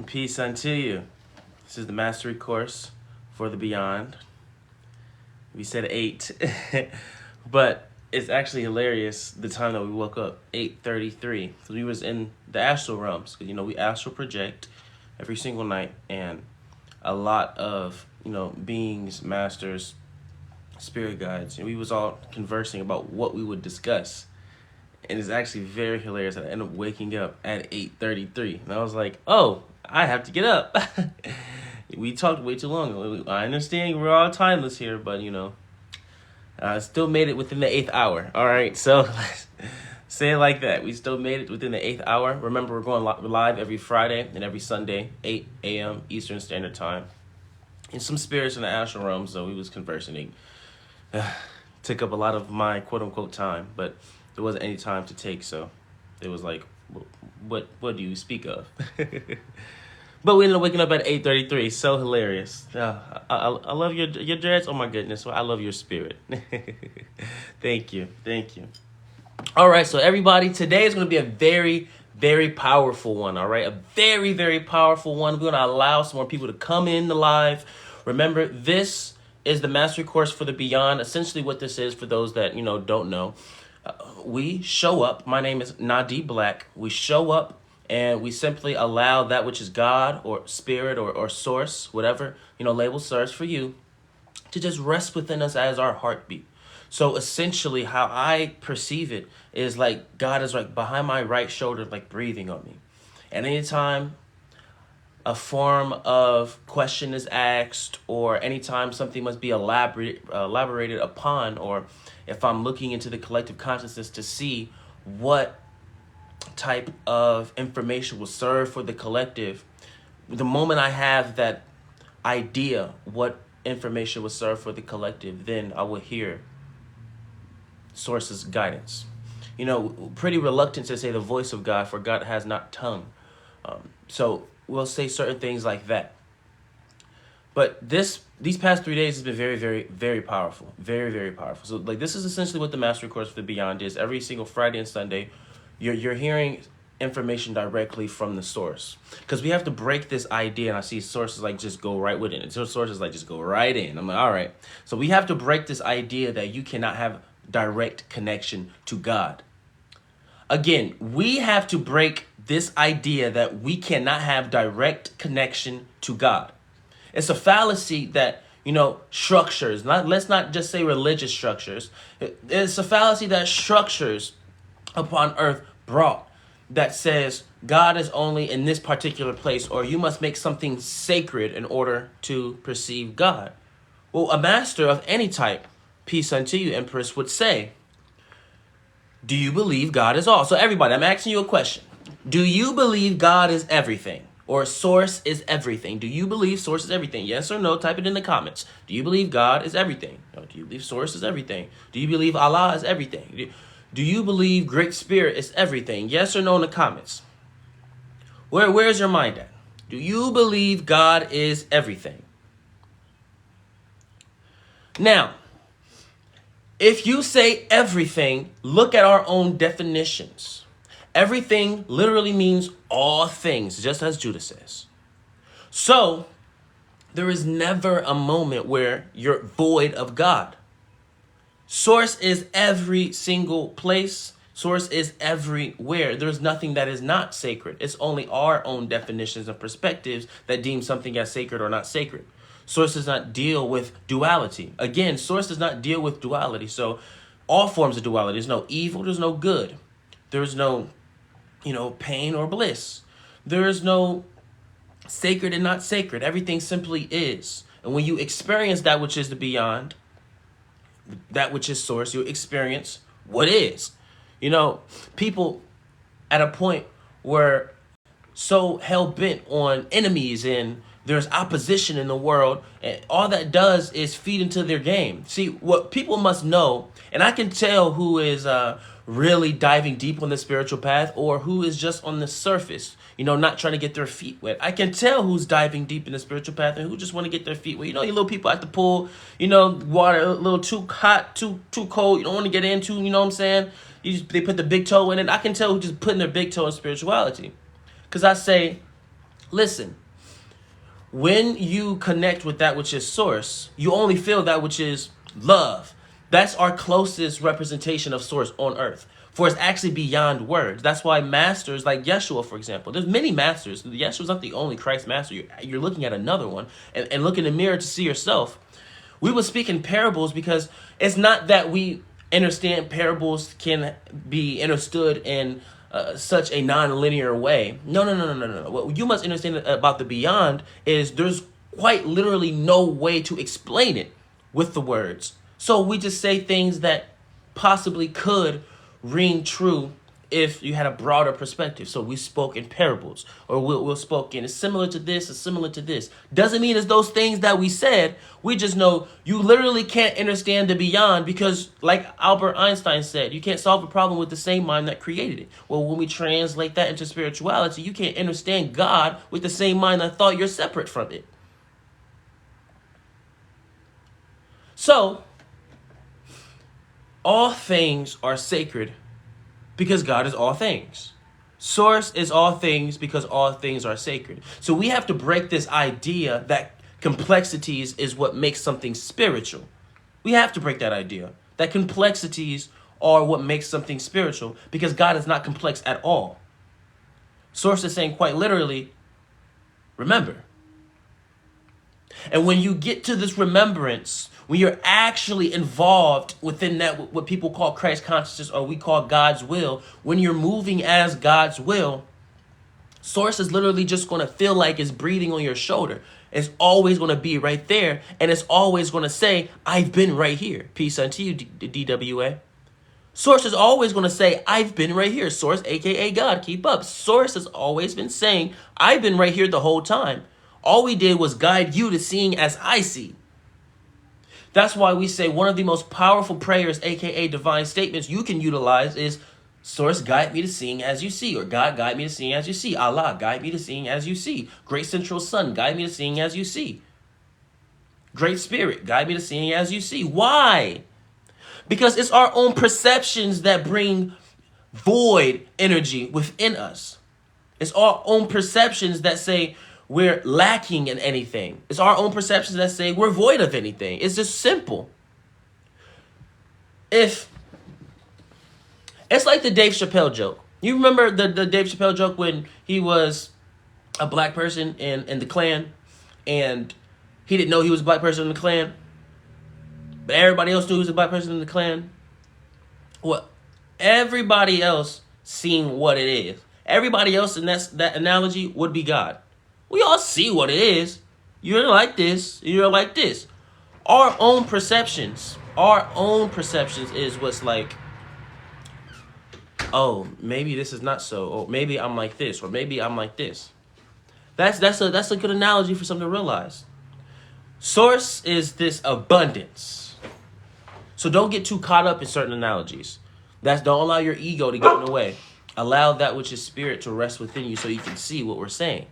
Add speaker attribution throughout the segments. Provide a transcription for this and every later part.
Speaker 1: Peace unto you. This is the mastery course for the beyond. We said 8, but it's actually hilarious the time that we woke up, 8:33. So we was in the astral realms, because we astral project every single night, and a lot of beings, masters, spirit guides, and we was all conversing about what we would discuss. And it's actually very hilarious that I ended up waking up at 8:33. And I was like, oh, I have to get up. We talked way too long. I understand we're all timeless here, but, I still made it within the 8th hour. All right, so let's say it like that. We still made it within the 8th hour. Remember, we're going live every Friday and every Sunday, 8 a.m. Eastern Standard Time. And some spirits in the astral realm, so we was conversing. Took up a lot of my quote-unquote time, but there wasn't any time to take, so it was like, what do you speak of? But we ended up waking up at 8:33. So hilarious. I love your dreads. Oh my goodness, I love your spirit. Thank you. All right, so everybody, today is going to be a very, very powerful one. All right, a very, very powerful one. We're going to allow some more people to come in live. Remember, this is the mastery course for the beyond. Essentially, what this is, for those that don't know, we show up. My name is Nadiie Black. We show up and we simply allow that which is God or spirit or source, whatever label serves for you, to just rest within us as our heartbeat. So essentially, how I perceive it is like God is like behind my right shoulder, like breathing on me. And anytime a form of question is asked, or anytime something must be elaborated upon, or if I'm looking into the collective consciousness to see what type of information will serve for the collective, the moment I have that idea what information will serve for the collective, then I will hear source's guidance. Pretty reluctant to say the voice of God, for God has not tongue. So we'll say certain things like that. But these past 3 days has been very, very, very powerful. Very, very powerful. So this is essentially what the Mastery Course for the Beyond is. Every single Friday and Sunday, you're hearing information directly from the source. Because we have to break this idea, and I see sources just go right with it. And sources just go right in. I'm like, all right. So we have to break this idea that you cannot have direct connection to God. Again, we have to break this idea that we cannot have direct connection to God. It's a fallacy that, structures, let's not just say religious structures. It's a fallacy that structures upon earth brought that says God is only in this particular place, or you must make something sacred in order to perceive God. Well, a master of any type, peace unto you, Empress, would say, do you believe God is all? So everybody, I'm asking you a question. Do you believe God is everything? Or source is everything? Do you believe source is everything? Yes or no? Type it in the comments. Do you believe God is everything? No, do you believe source is everything? Do you believe Allah is everything? Do you believe Great Spirit is everything? Yes or no in the comments. Where's your mind at? Do you believe God is everything? Now, if you say everything, look at our own definitions. Everything literally means all things, just as Judah says. So, there is never a moment where you're void of God. Source is every single place. Source is everywhere. There's nothing that is not sacred. It's only our own definitions and perspectives that deem something as sacred or not sacred. Source does not deal with duality. Again, source does not deal with duality. So all forms of duality. There's no evil. There's no good. There's no, pain or bliss. There is no sacred and not sacred. Everything simply is. And when you experience that which is the beyond, that which is source, you experience what is. People at a point were so hell-bent on enemies and there's opposition in the world, and all that does is feed into their game. See, what people must know, and I can tell who is really diving deep on the spiritual path or who is just on the surface, not trying to get their feet wet. I can tell who's diving deep in the spiritual path and who just want to get their feet wet. You little people at the pool, water a little too hot, too cold. You don't want to get into, what I'm saying? They put the big toe in it. I can tell who's just putting their big toe in spirituality. Because I say, Listen, when you connect with that which is source, you only feel that which is love. That's our closest representation of source on earth. For it's actually beyond words. That's why masters like Yeshua, for example, there's many masters. Yeshua's not the only Christ master. You're looking at another one and look in the mirror to see yourself. We will speak in parables because it's not that we understand parables can be understood in such a non-linear way. No. What you must understand about the beyond is there's quite literally no way to explain it with the words. So we just say things that possibly could ring true if you had a broader perspective. So we spoke in parables, or we'll spoke in, it's similar to this, it's similar to this. Doesn't mean it's those things that we said. We just know you literally can't understand the beyond because, like Albert Einstein said, you can't solve a problem with the same mind that created it. Well, when we translate that into spirituality, you can't understand God with the same mind that thought you're separate from it. So, all things are sacred because God is all things. Source is all things because all things are sacred. So we have to break this idea that complexities is what makes something spiritual. We have to break that idea that complexities are what makes something spiritual because God is not complex at all. Source is saying quite literally, remember. And when you get to this remembrance, when you're actually involved within that, what people call Christ consciousness or we call God's will, when you're moving as God's will, source is literally just going to feel like it's breathing on your shoulder. It's always going to be right there. And it's always going to say, I've been right here. Peace unto you, DWA. Source is always going to say, I've been right here. Source, A.K.A. God, keep up. Source has always been saying, I've been right here the whole time. All we did was guide you to seeing as I see. That's why we say one of the most powerful prayers, A.K.A. divine statements you can utilize is, Source, guide me to seeing as you see. Or God, guide me to seeing as you see. Allah, guide me to seeing as you see. Great Central Sun, guide me to seeing as you see. Great Spirit, guide me to seeing as you see. Why? Because it's our own perceptions that bring void energy within us. It's our own perceptions that say we're lacking in anything. It's our own perceptions that say we're void of anything. It's just simple. It's like the Dave Chappelle joke. You remember the Dave Chappelle joke when he was a black person in the Klan and he didn't know he was a black person in the Klan, but everybody else knew he was a black person in the Klan? Well, everybody else seeing what it is. Everybody else in that analogy would be God. We all see what it is. You're like this. You're like this. Our own perceptions is what's like, oh, maybe this is not so. Or maybe I'm like this. Or maybe I'm like this. That's a good analogy for something to realize. Source is this abundance. So don't get too caught up in certain analogies. Don't allow your ego to get in the way. Allow that which is spirit to rest within you so you can see what we're saying.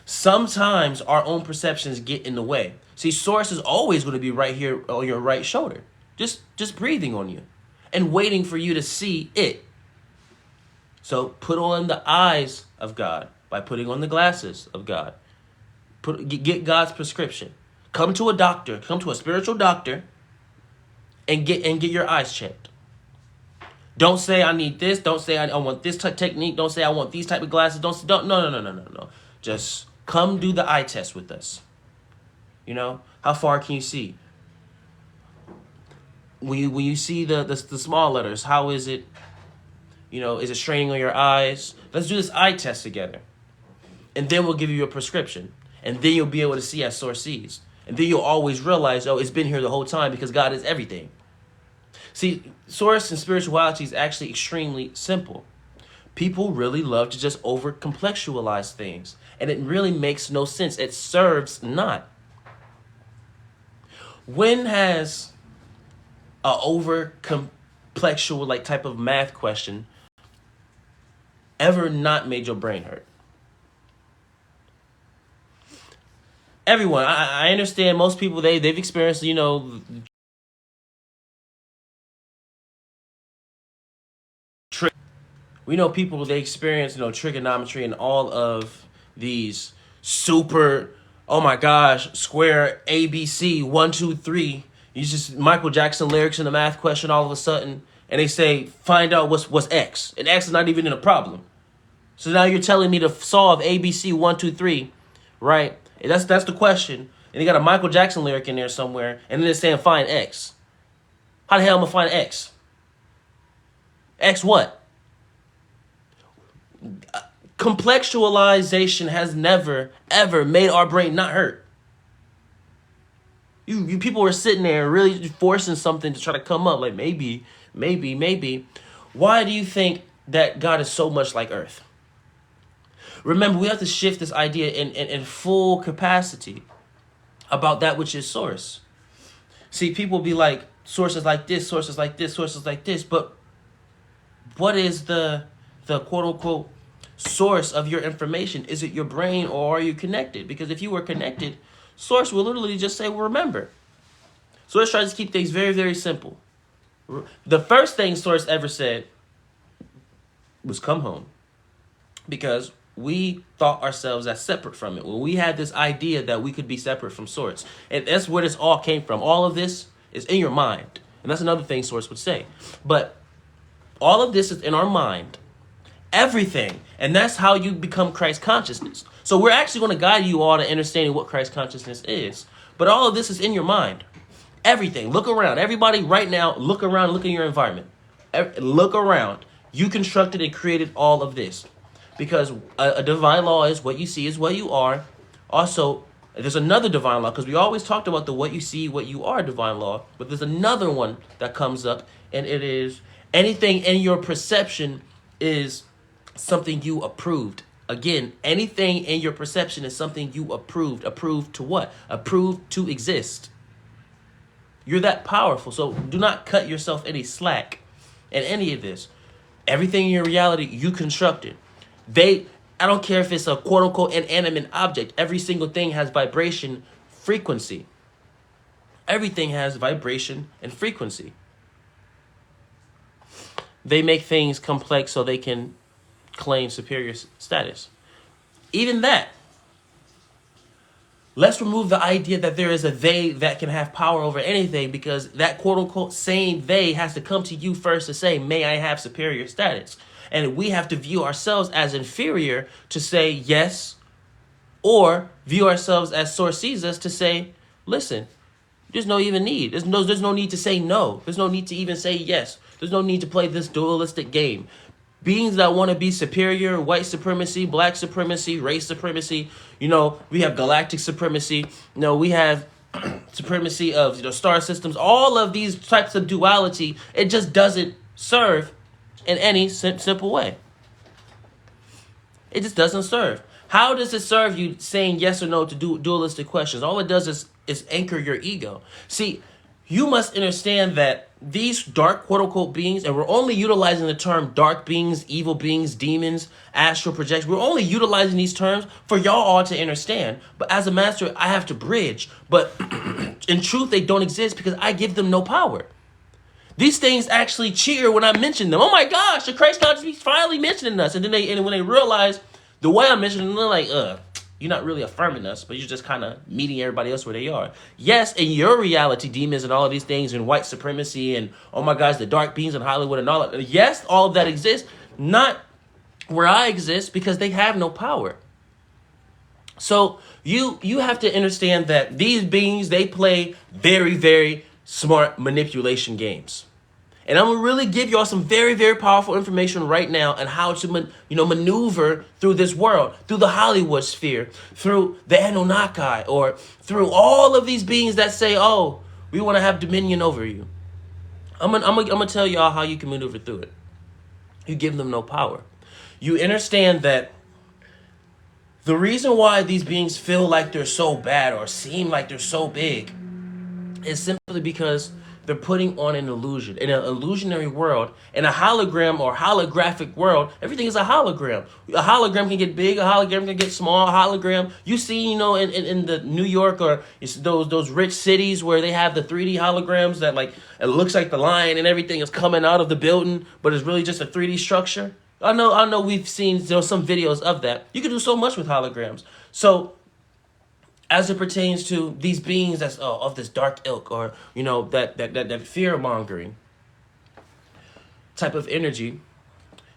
Speaker 1: Sometimes our own perceptions get in the way. See, source is always going to be right here on your right shoulder. Just breathing on you and waiting for you to see it. So put on the eyes of God by putting on the glasses of God. Get God's prescription. Come to a doctor, come to a spiritual doctor and get your eyes checked. Don't say I need this. Don't say I want this technique. Don't say I want these type of glasses. No. Just come do the eye test with us. You know, how far can you see? When you see the small letters, how is it? You know, is it straining on your eyes? Let's do this eye test together. And then we'll give you a prescription. And then you'll be able to see as source sees. And then you'll always realize, oh, it's been here the whole time because God is everything. See, source and spirituality is actually extremely simple. People really love to just over-complexualize things. And it really makes no sense. It serves not. When has a over-complexual like type of math question ever not made your brain hurt? Everyone, I understand most people, they've experienced, you know, we know people, they experience, you know, trigonometry and all of these super, oh my gosh, square ABC 1 2 3. You just Michael Jackson lyrics in a math question all of a sudden, and they say find out what's X, and X is not even in a problem. So now you're telling me to solve ABC 1 2 3, right? And that's the question. And they got a Michael Jackson lyric in there somewhere, and then they're saying find X. How the hell am I gonna find X? X what? Complexualization has never, ever made our brain not hurt. You people are sitting there really forcing something to try to come up, like maybe. Why do you think that God is so much like Earth? Remember, we have to shift this idea in full capacity about that which is source. See, people be like, sources like this, sources like this, sources like this, but what is the quote-unquote source of your information? Is it your brain, or are you connected? Because if you were connected, source will literally just say, well, remember. Source tries to keep things very, very simple. The first thing Source ever said was come home, because we thought ourselves as separate from it. When we had this idea that we could be separate from Source. And that's where this all came from. All of this is in your mind. And that's another thing Source would say. But all of this is in our mind. Everything. And that's how you become Christ consciousness. So we're actually going to guide you all to understanding what Christ consciousness is. But all of this is in your mind. Everything. Look around. Everybody right now, look around, look in your environment. Look around. You constructed and created all of this. Because a divine law is what you see is what you are. Also, there's another divine law, because we always talked about the what you see, what you are divine law. But there's another one that comes up, and it is anything in your perception is something you approved. Again, anything in your perception is something you approved. Approved to what? Approved to exist. You're that powerful. So do not cut yourself any slack in any of this. Everything in your reality, you constructed. I don't care if it's a quote unquote inanimate object. Every single thing has vibration, frequency. Everything has vibration and frequency. They make things complex so they can claim superior status. Even that. Let's remove the idea that there is a they that can have power over anything, because that quote unquote same they has to come to you first to say, may I have superior status? And we have to view ourselves as inferior to say yes, or view ourselves as Source sees us to say, listen, there's no even need. There's no need to say no. There's no need to even say yes. There's no need to play this dualistic game. Beings that want to be superior, white supremacy, black supremacy, race supremacy, we have galactic supremacy, we have supremacy of star systems, all of these types of duality, it just doesn't serve in any simple way. It just doesn't serve. How does it serve you saying yes or no to dualistic questions? All it does is anchor your ego. See, you must understand that these dark quote-unquote beings, and we're only utilizing the term dark beings, evil beings, demons, astral projections. We're only utilizing these terms for y'all all to understand. But as a master, I have to bridge. But in truth, they don't exist because I give them no power. These things actually cheer when I mention them. Oh my gosh, the Christ consciousness is finally mentioning us. And then when they realize the way I'm mentioning them, they're like, you're not really affirming us, but you're just kind of meeting everybody else where they are. Yes, in your reality, demons and all of these things, and white supremacy, and oh my gosh, the dark beings in Hollywood and all that. Yes, all of that exists, not where I exist, because they have no power. So you have to understand that these beings, they play very, very smart manipulation games. And I'm going to really give y'all some very, very powerful information right now on how to maneuver through this world, through the Hollywood sphere, through the Anunnaki, or through all of these beings that say, oh, we want to have dominion over you. I'm gonna tell y'all how you can maneuver through it. You give them no power. You understand that the reason why these beings feel like they're so bad or seem like they're so big is simply because they're putting on an illusion. In an illusionary world, in a hologram or holographic world, everything is a hologram. A hologram can get big, a hologram can get small. A hologram, you see, in the New York or those rich cities where they have the 3D holograms that it looks like the line and everything is coming out of the building, but it's really just a 3D structure. I know we've seen some videos of that. You can do so much with holograms. So as it pertains to these beings that's of this dark ilk, or that fear mongering type of energy,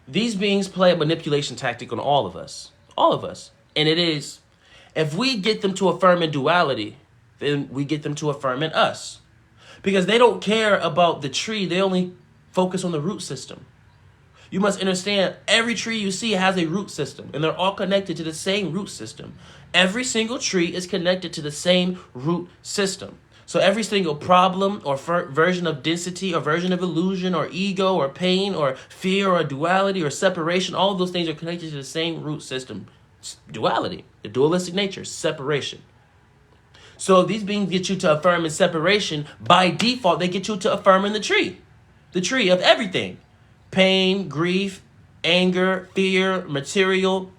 Speaker 1: these beings play a manipulation tactic on all of us. All of us. And it is, if we get them to affirm in duality, then we get them to affirm in us. Because they don't care about the tree, they only focus on the root system. You must understand, every tree you see has a root system, and they're all connected to the same root system. Every single tree is connected to the same root system. So every single problem or version of density or version of illusion or ego or pain or fear or duality or separation, all of those things are connected to the same root system. Duality, the dualistic nature, separation. So if these beings get you to affirm in separation, by default, they get you to affirm in the tree of everything. Pain, grief, anger, fear, material,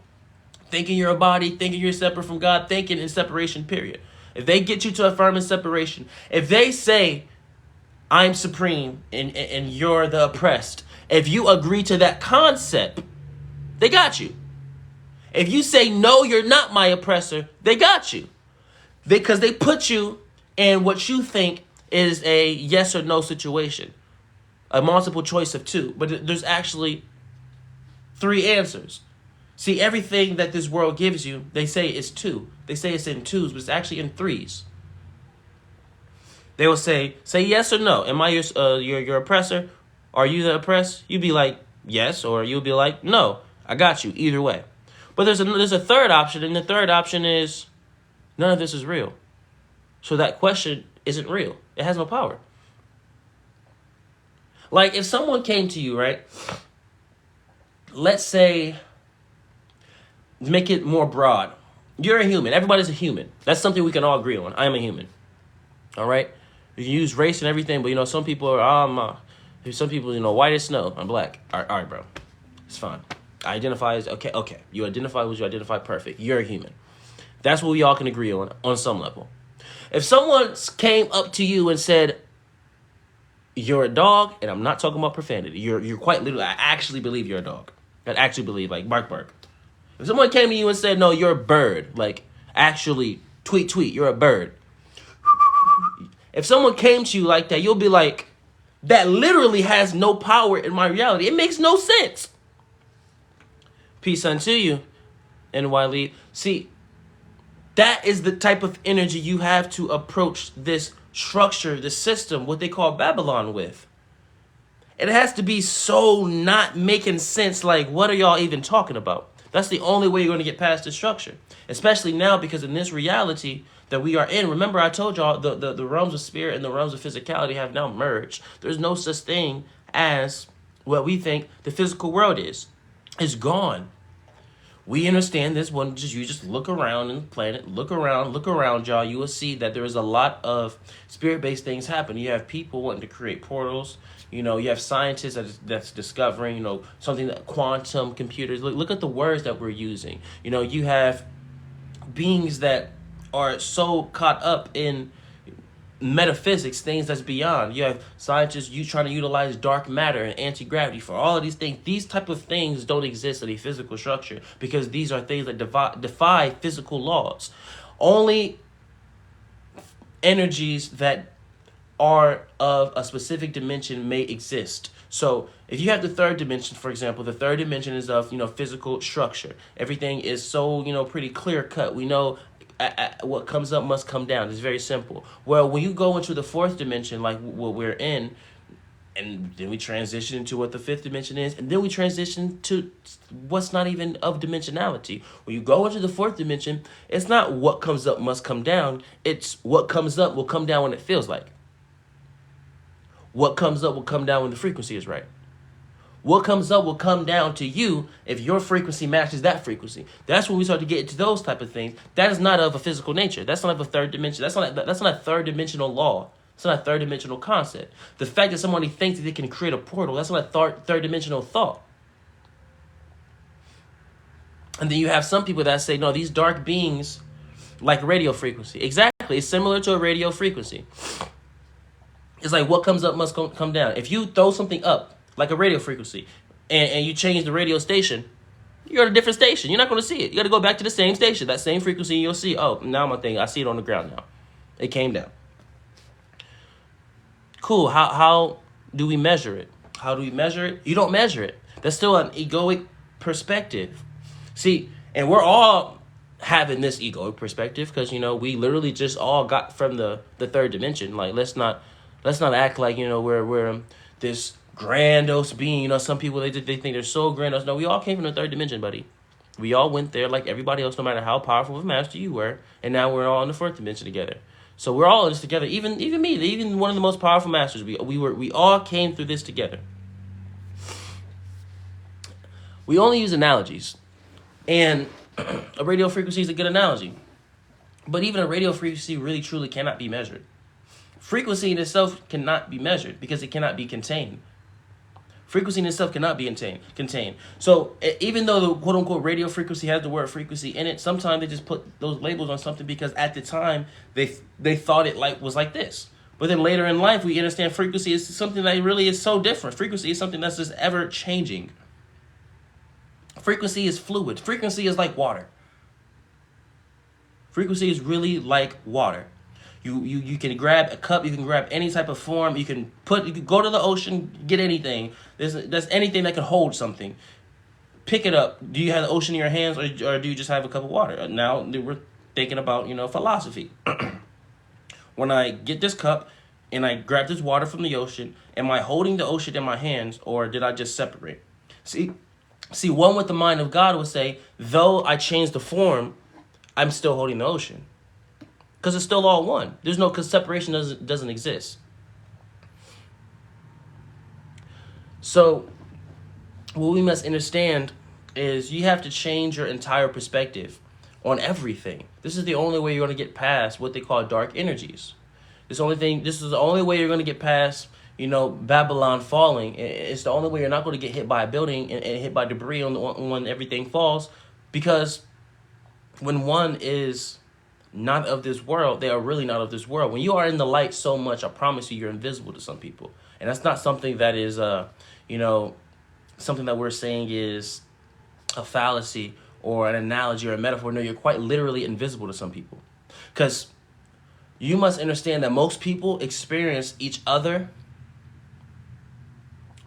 Speaker 1: thinking you're a body, thinking you're separate from God, thinking in separation, period. If they get you to affirm in separation, if they say, I'm supreme and you're the oppressed, if you agree to that concept, they got you. If you say, no, you're not my oppressor, they got you. Because they put you in what you think is a yes or no situation. A multiple choice of two. But there's actually 3 answers. See, everything that this world gives you, they say is 2. They say it's in 2s, but it's actually in 3s. They will say yes or no. Am I your oppressor? Are you the oppressed? You'd be like, yes, or you'll be like, no. I got you, either way. But there's a third option, and the third option is, none of this is real. So that question isn't real. It has no power. Like, if someone came to you, right? Let's say, make it more broad. You're a human. Everybody's a human. That's something we can all agree on. I am a human. All right? You can use race and everything, but, some people are, some people, white as snow. I'm black. All right, bro. It's fine. I identify as, okay. You identify as you identify, perfect. You're a human. That's what we all can agree on some level. If someone came up to you and said, you're a dog, and I'm not talking about profanity. You're quite literally, I actually believe you're a dog. I actually believe, like, bark, bark. If someone came to you and said, no, you're a bird, like, actually, tweet, you're a bird. If someone came to you like that, you'll be like, that literally has no power in my reality. It makes no sense. Peace unto you, NY. See, that is the type of energy you have to approach this structure, this system, what they call Babylon with. It has to be so not making sense, like, what are y'all even talking about? That's the only way you're going to get past the structure. Especially now, because in this reality that we are in, remember I told y'all the realms of spirit and the realms of physicality have now merged. There's no such thing as what we think the physical world is. It's gone. We understand this when you just look around in the planet, look around, y'all. You will see that there is a lot of spirit-based things happening. You have people wanting to create portals. You have scientists that's discovering, something that quantum computers. Look at the words that we're using. You have beings that are so caught up in metaphysics, things that's beyond. You have scientists trying to utilize dark matter and anti-gravity for all of these things. These type of things don't exist in a physical structure because these are things that defy physical laws. Only energies that are of a specific dimension may exist. So if you have the third dimension, for example, the third dimension is of, physical structure. Everything is so, pretty clear cut. We know what comes up must come down. It's very simple. Well, when you go into the fourth dimension, like what we're in, and then we transition into what the fifth dimension is, and then we transition to what's not even of dimensionality. When you go into the fourth dimension, it's not what comes up must come down. It's what comes up will come down when it feels like. What comes up will come down when the frequency is right. What comes up will come down to you if your frequency matches that frequency. That's when we start to get into those type of things. That is not of a physical nature. That's not of a third dimension. That's not a third dimensional law. It's not a third dimensional concept. The fact that somebody thinks that they can create a portal, that's not a third dimensional thought. And then you have some people that say, no, these dark beings like radio frequency. Exactly. It's similar to a radio frequency. It's like what comes up must come down. If you throw something up, like a radio frequency, and you change the radio station, you're at a different station. You're not going to see it. You got to go back to the same station, that same frequency, and you'll see, oh, now my thing, I see it on the ground now. It came down. Cool. How do we measure it? How do we measure it? You don't measure it. That's still an egoic perspective. See, and we're all having this egoic perspective because, we literally just all got from the third dimension. Like, let's not act like, we're this grandiose being. Some people, they think they're so grandiose. No, we all came from the third dimension, buddy. We all went there like everybody else, no matter how powerful of a master you were. And now we're all in the fourth dimension together. So we're all in this together. Even me, even one of the most powerful masters, we all came through this together. We only use analogies. And a radio frequency is a good analogy. But even a radio frequency really truly cannot be measured. Frequency in itself cannot be measured because it cannot be contained. Frequency in itself cannot be contained. So even though the quote-unquote radio frequency has the word frequency in it, sometimes they just put those labels on something because at the time they thought it was like this. But then later in life, we understand frequency is something that really is so different. Frequency is something that's just ever changing. Frequency is fluid. Frequency is like water. Frequency is really like water. You can grab a cup, you can grab any type of form, you can go to the ocean, get anything. There's anything that can hold something. Pick it up. Do you have the ocean in your hands or do you just have a cup of water? Now we're thinking about, philosophy. When I get this cup and I grab this water from the ocean, am I holding the ocean in my hands or did I just separate? See, one with the mind of God would say, though I change the form, I'm still holding the ocean. Because it's still all one. There's no, because separation doesn't exist. So what we must understand is you have to change your entire perspective on everything. This is the only way you're going to get past what they call dark energies. This is the only way you're going to get past, Babylon falling. It's the only way you're not going to get hit by a building and hit by debris when everything falls. Because when one is not of this world, they are really not of this world. When you are in the light so much, I promise you're invisible to some people. And that's not something that is, something that we're saying is a fallacy or an analogy or a metaphor. No, you're quite literally invisible to some people. Because you must understand that most people experience each other.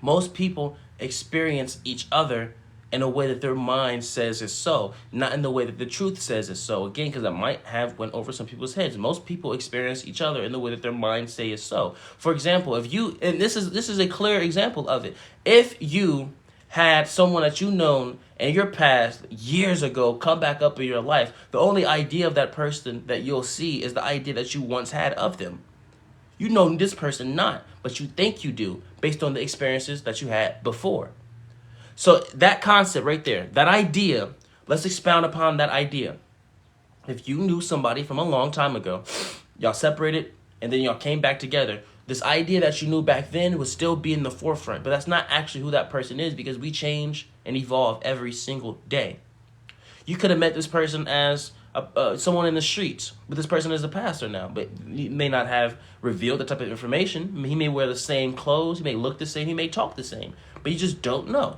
Speaker 1: Most people experience each other in a way that their mind says is so, not in the way that the truth says is so. Again, because I might have went over some people's heads. Most people experience each other in the way that their mind say is so. For example, and this is a clear example of it. If you had someone that you known in your past years ago come back up in your life, the only idea of that person that you'll see is the idea that you once had of them. You know this person not, but you think you do based on the experiences that you had before. So that concept right there, that idea, let's expound upon that idea. If you knew somebody from a long time ago, y'all separated and then y'all came back together, this idea that you knew back then would still be in the forefront, but that's not actually who that person is because we change and evolve every single day. You could have met this person as someone in the streets, but this person is a pastor now, but he may not have revealed the type of information. He may wear the same clothes, he may look the same, he may talk the same, but you just don't know.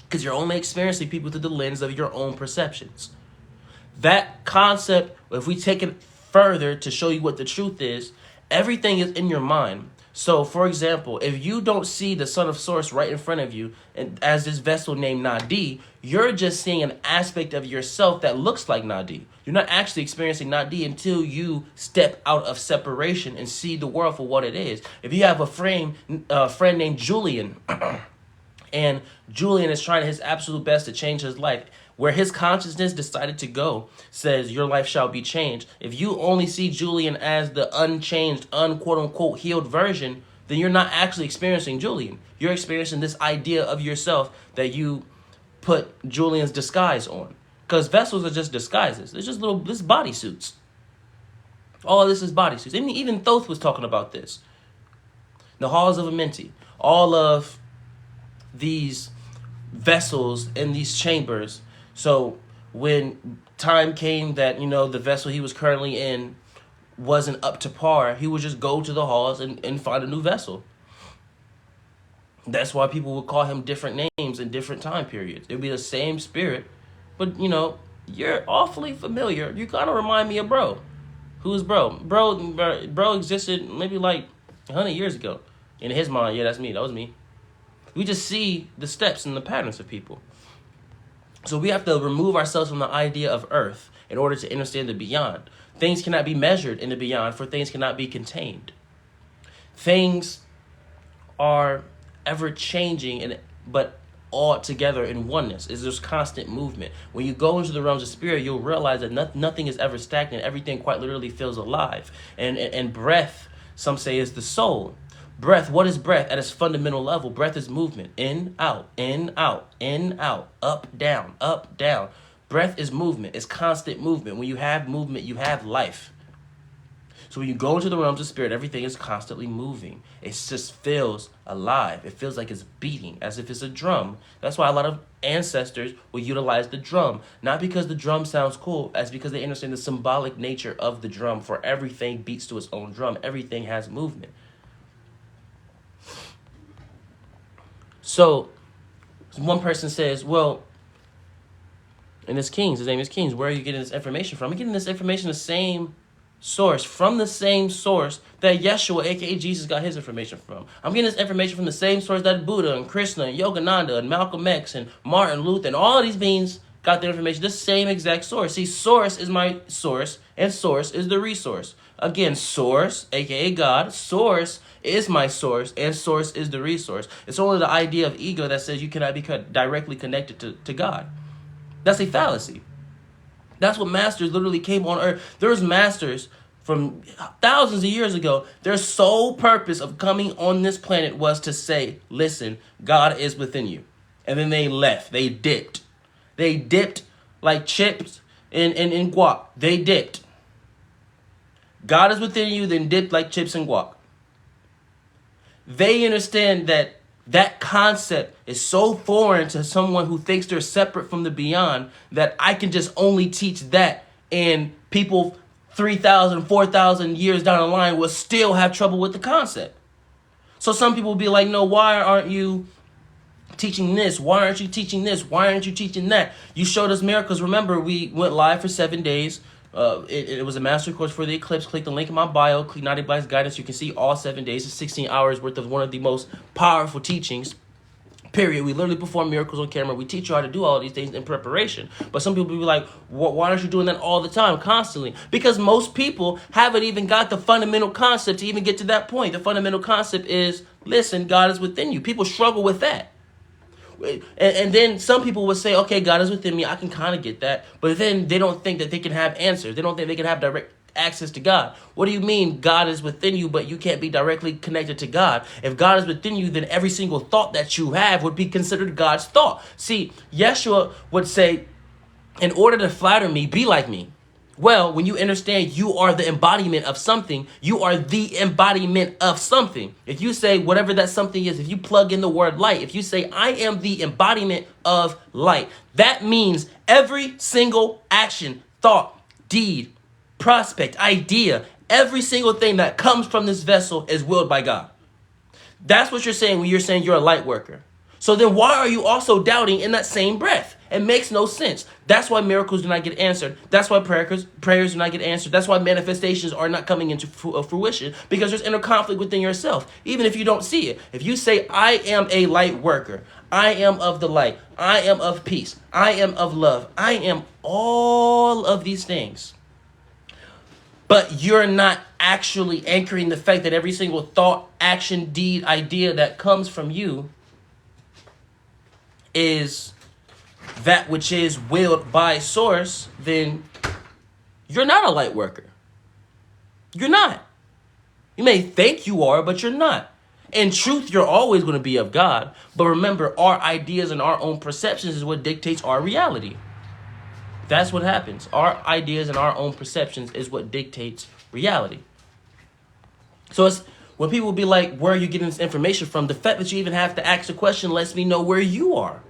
Speaker 1: Because you're only experiencing people through the lens of your own perceptions. That concept, if we take it further to show you what the truth is, everything is in your mind. So, for example, if you don't see the Son of Source right in front of you, and as this vessel named Nadiie, you're just seeing an aspect of yourself that looks like Nadiie. You're not actually experiencing Nadiie until you step out of separation and see the world for what it is. If you have a friend named Julian, and Julian is trying his absolute best to change his life, where his consciousness decided to go, says your life shall be changed. If you only see Julian as the unchanged, unquote-unquote healed version, then you're not actually experiencing Julian. You're experiencing this idea of yourself that you put Julian's disguise on. Because vessels are just disguises. They're just this bodysuits. All of this is bodysuits. Even Thoth was talking about this. The halls of Amenti. All of these vessels in these chambers. So when time came that, the vessel he was currently in wasn't up to par, he would just go to the halls and find a new vessel. That's why people would call him different names in different time periods. It would be the same spirit, but you know, you're awfully familiar. You kind of remind me of bro. Who's bro? Bro existed maybe like 100 years ago. In his mind, yeah, that's me. That was me. We just see the steps and the patterns of people. So we have to remove ourselves from the idea of earth in order to understand the beyond. Things cannot be measured in the beyond, for things cannot be contained. Things are ever changing, but all together in oneness. Is there's constant movement. When you go into the realms of spirit, you'll realize that nothing is ever stagnant. Everything quite literally feels alive. And breath, some say, is the soul. Breath, what is breath at its fundamental level? Breath is movement. In, out, in, out, in, out, up, down, up, down. Breath is movement. It's constant movement. When you have movement, you have life. So when you go into the realms of spirit, everything is constantly moving. It just feels alive. It feels like it's beating, as if it's a drum. That's why a lot of ancestors will utilize the drum. Not because the drum sounds cool, as because they understand the symbolic nature of the drum. For everything beats to its own drum. Everything has movement. So one person says, well, and it's Kings, his name is Kings, where are you getting this information from? I'm getting this information the same source, from the same source that Yeshua, A.K.A. Jesus, got his information from. I'm getting this information from the same source that Buddha and Krishna and Yogananda and Malcolm X and Martin Luther and all of these beings got their information, the same exact source. See, source is my source, and source is the resource. Again, source, A.K.A. God, source is my source, and source is the resource. It's only the idea of ego that says you cannot be directly connected to God. That's a fallacy. That's what masters literally came on earth. There's masters from thousands of years ago. Their sole purpose of coming on this planet was to say, listen, God is within you. And then they left. They dipped. They dipped like chips in guac. They dipped. God is within you, then dipped like chips in guac. They understand that concept is so foreign to someone who thinks they're separate from the beyond that I can just only teach that, and people 3,000, 4,000 years down the line will still have trouble with the concept. So some people will be like, no, why aren't you teaching this? Why aren't you teaching this? Why aren't you teaching that? You showed us miracles. Remember, we went live for 7 days. It was a master course for the eclipse. Click the link in my bio. Click Nadiie Black's guidance. You can see all 7 days. It's 16 hours worth of one of the most powerful teachings. Period. We literally perform miracles on camera. We teach you how to do all of these things in preparation. But some people be like, why aren't you doing that all the time, constantly? Because most people haven't even got the fundamental concept to even get to that point. The fundamental concept is, listen, God is within you. People struggle with that. And then some people would say, okay, God is within me. I can kind of get that. But then they don't think that they can have answers. They don't think they can have direct access to God. What do you mean God is within you, but you can't be directly connected to God? If God is within you, then every single thought that you have would be considered God's thought. See, Yeshua would say, in order to flatter me, be like me. Well, when you understand you are the embodiment of something, you are the embodiment of something. If you say whatever that something is, if you plug in the word light, if you say I am the embodiment of light, that means every single action, thought, deed, prospect, idea, every single thing that comes from this vessel is willed by God. That's what you're saying when you're saying you're a light worker. So then why are you also doubting in that same breath? It makes no sense. That's why miracles do not get answered. That's why prayers do not get answered. That's why manifestations are not coming into fruition, because there's inner conflict within yourself, even if you don't see it. If you say, I am a light worker, I am of the light, I am of peace, I am of love, I am all of these things, but you're not actually anchoring the fact that every single thought, action, deed, idea that comes from you is that which is willed by source, then you're not a light worker. You're not. You may think you are, but you're not. In truth, you're always going to be of God. But remember, our ideas and our own perceptions is what dictates our reality. That's what happens. Our ideas and our own perceptions is what dictates reality. So it's when people be like, where are you getting this information from? The fact that you even have to ask the question lets me know where you are.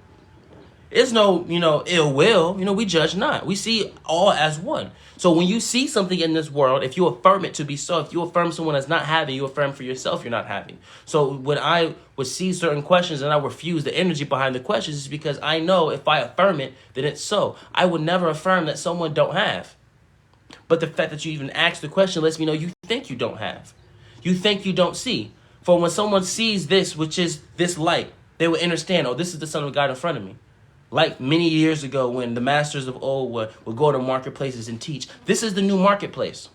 Speaker 1: There's no, ill will. We judge not. We see all as one. So when you see something in this world, if you affirm it to be so, if you affirm someone as not having, you affirm for yourself you're not having. So when I would see certain questions and I refuse the energy behind the questions, is because I know if I affirm it, then it's so. I would never affirm that someone don't have. But the fact that you even ask the question lets me know you think you don't have. You think you don't see. For when someone sees this, which is this light, they will understand, oh, this is the Son of God in front of me. Like many years ago when the masters of old would go to marketplaces and teach. This is the new marketplace.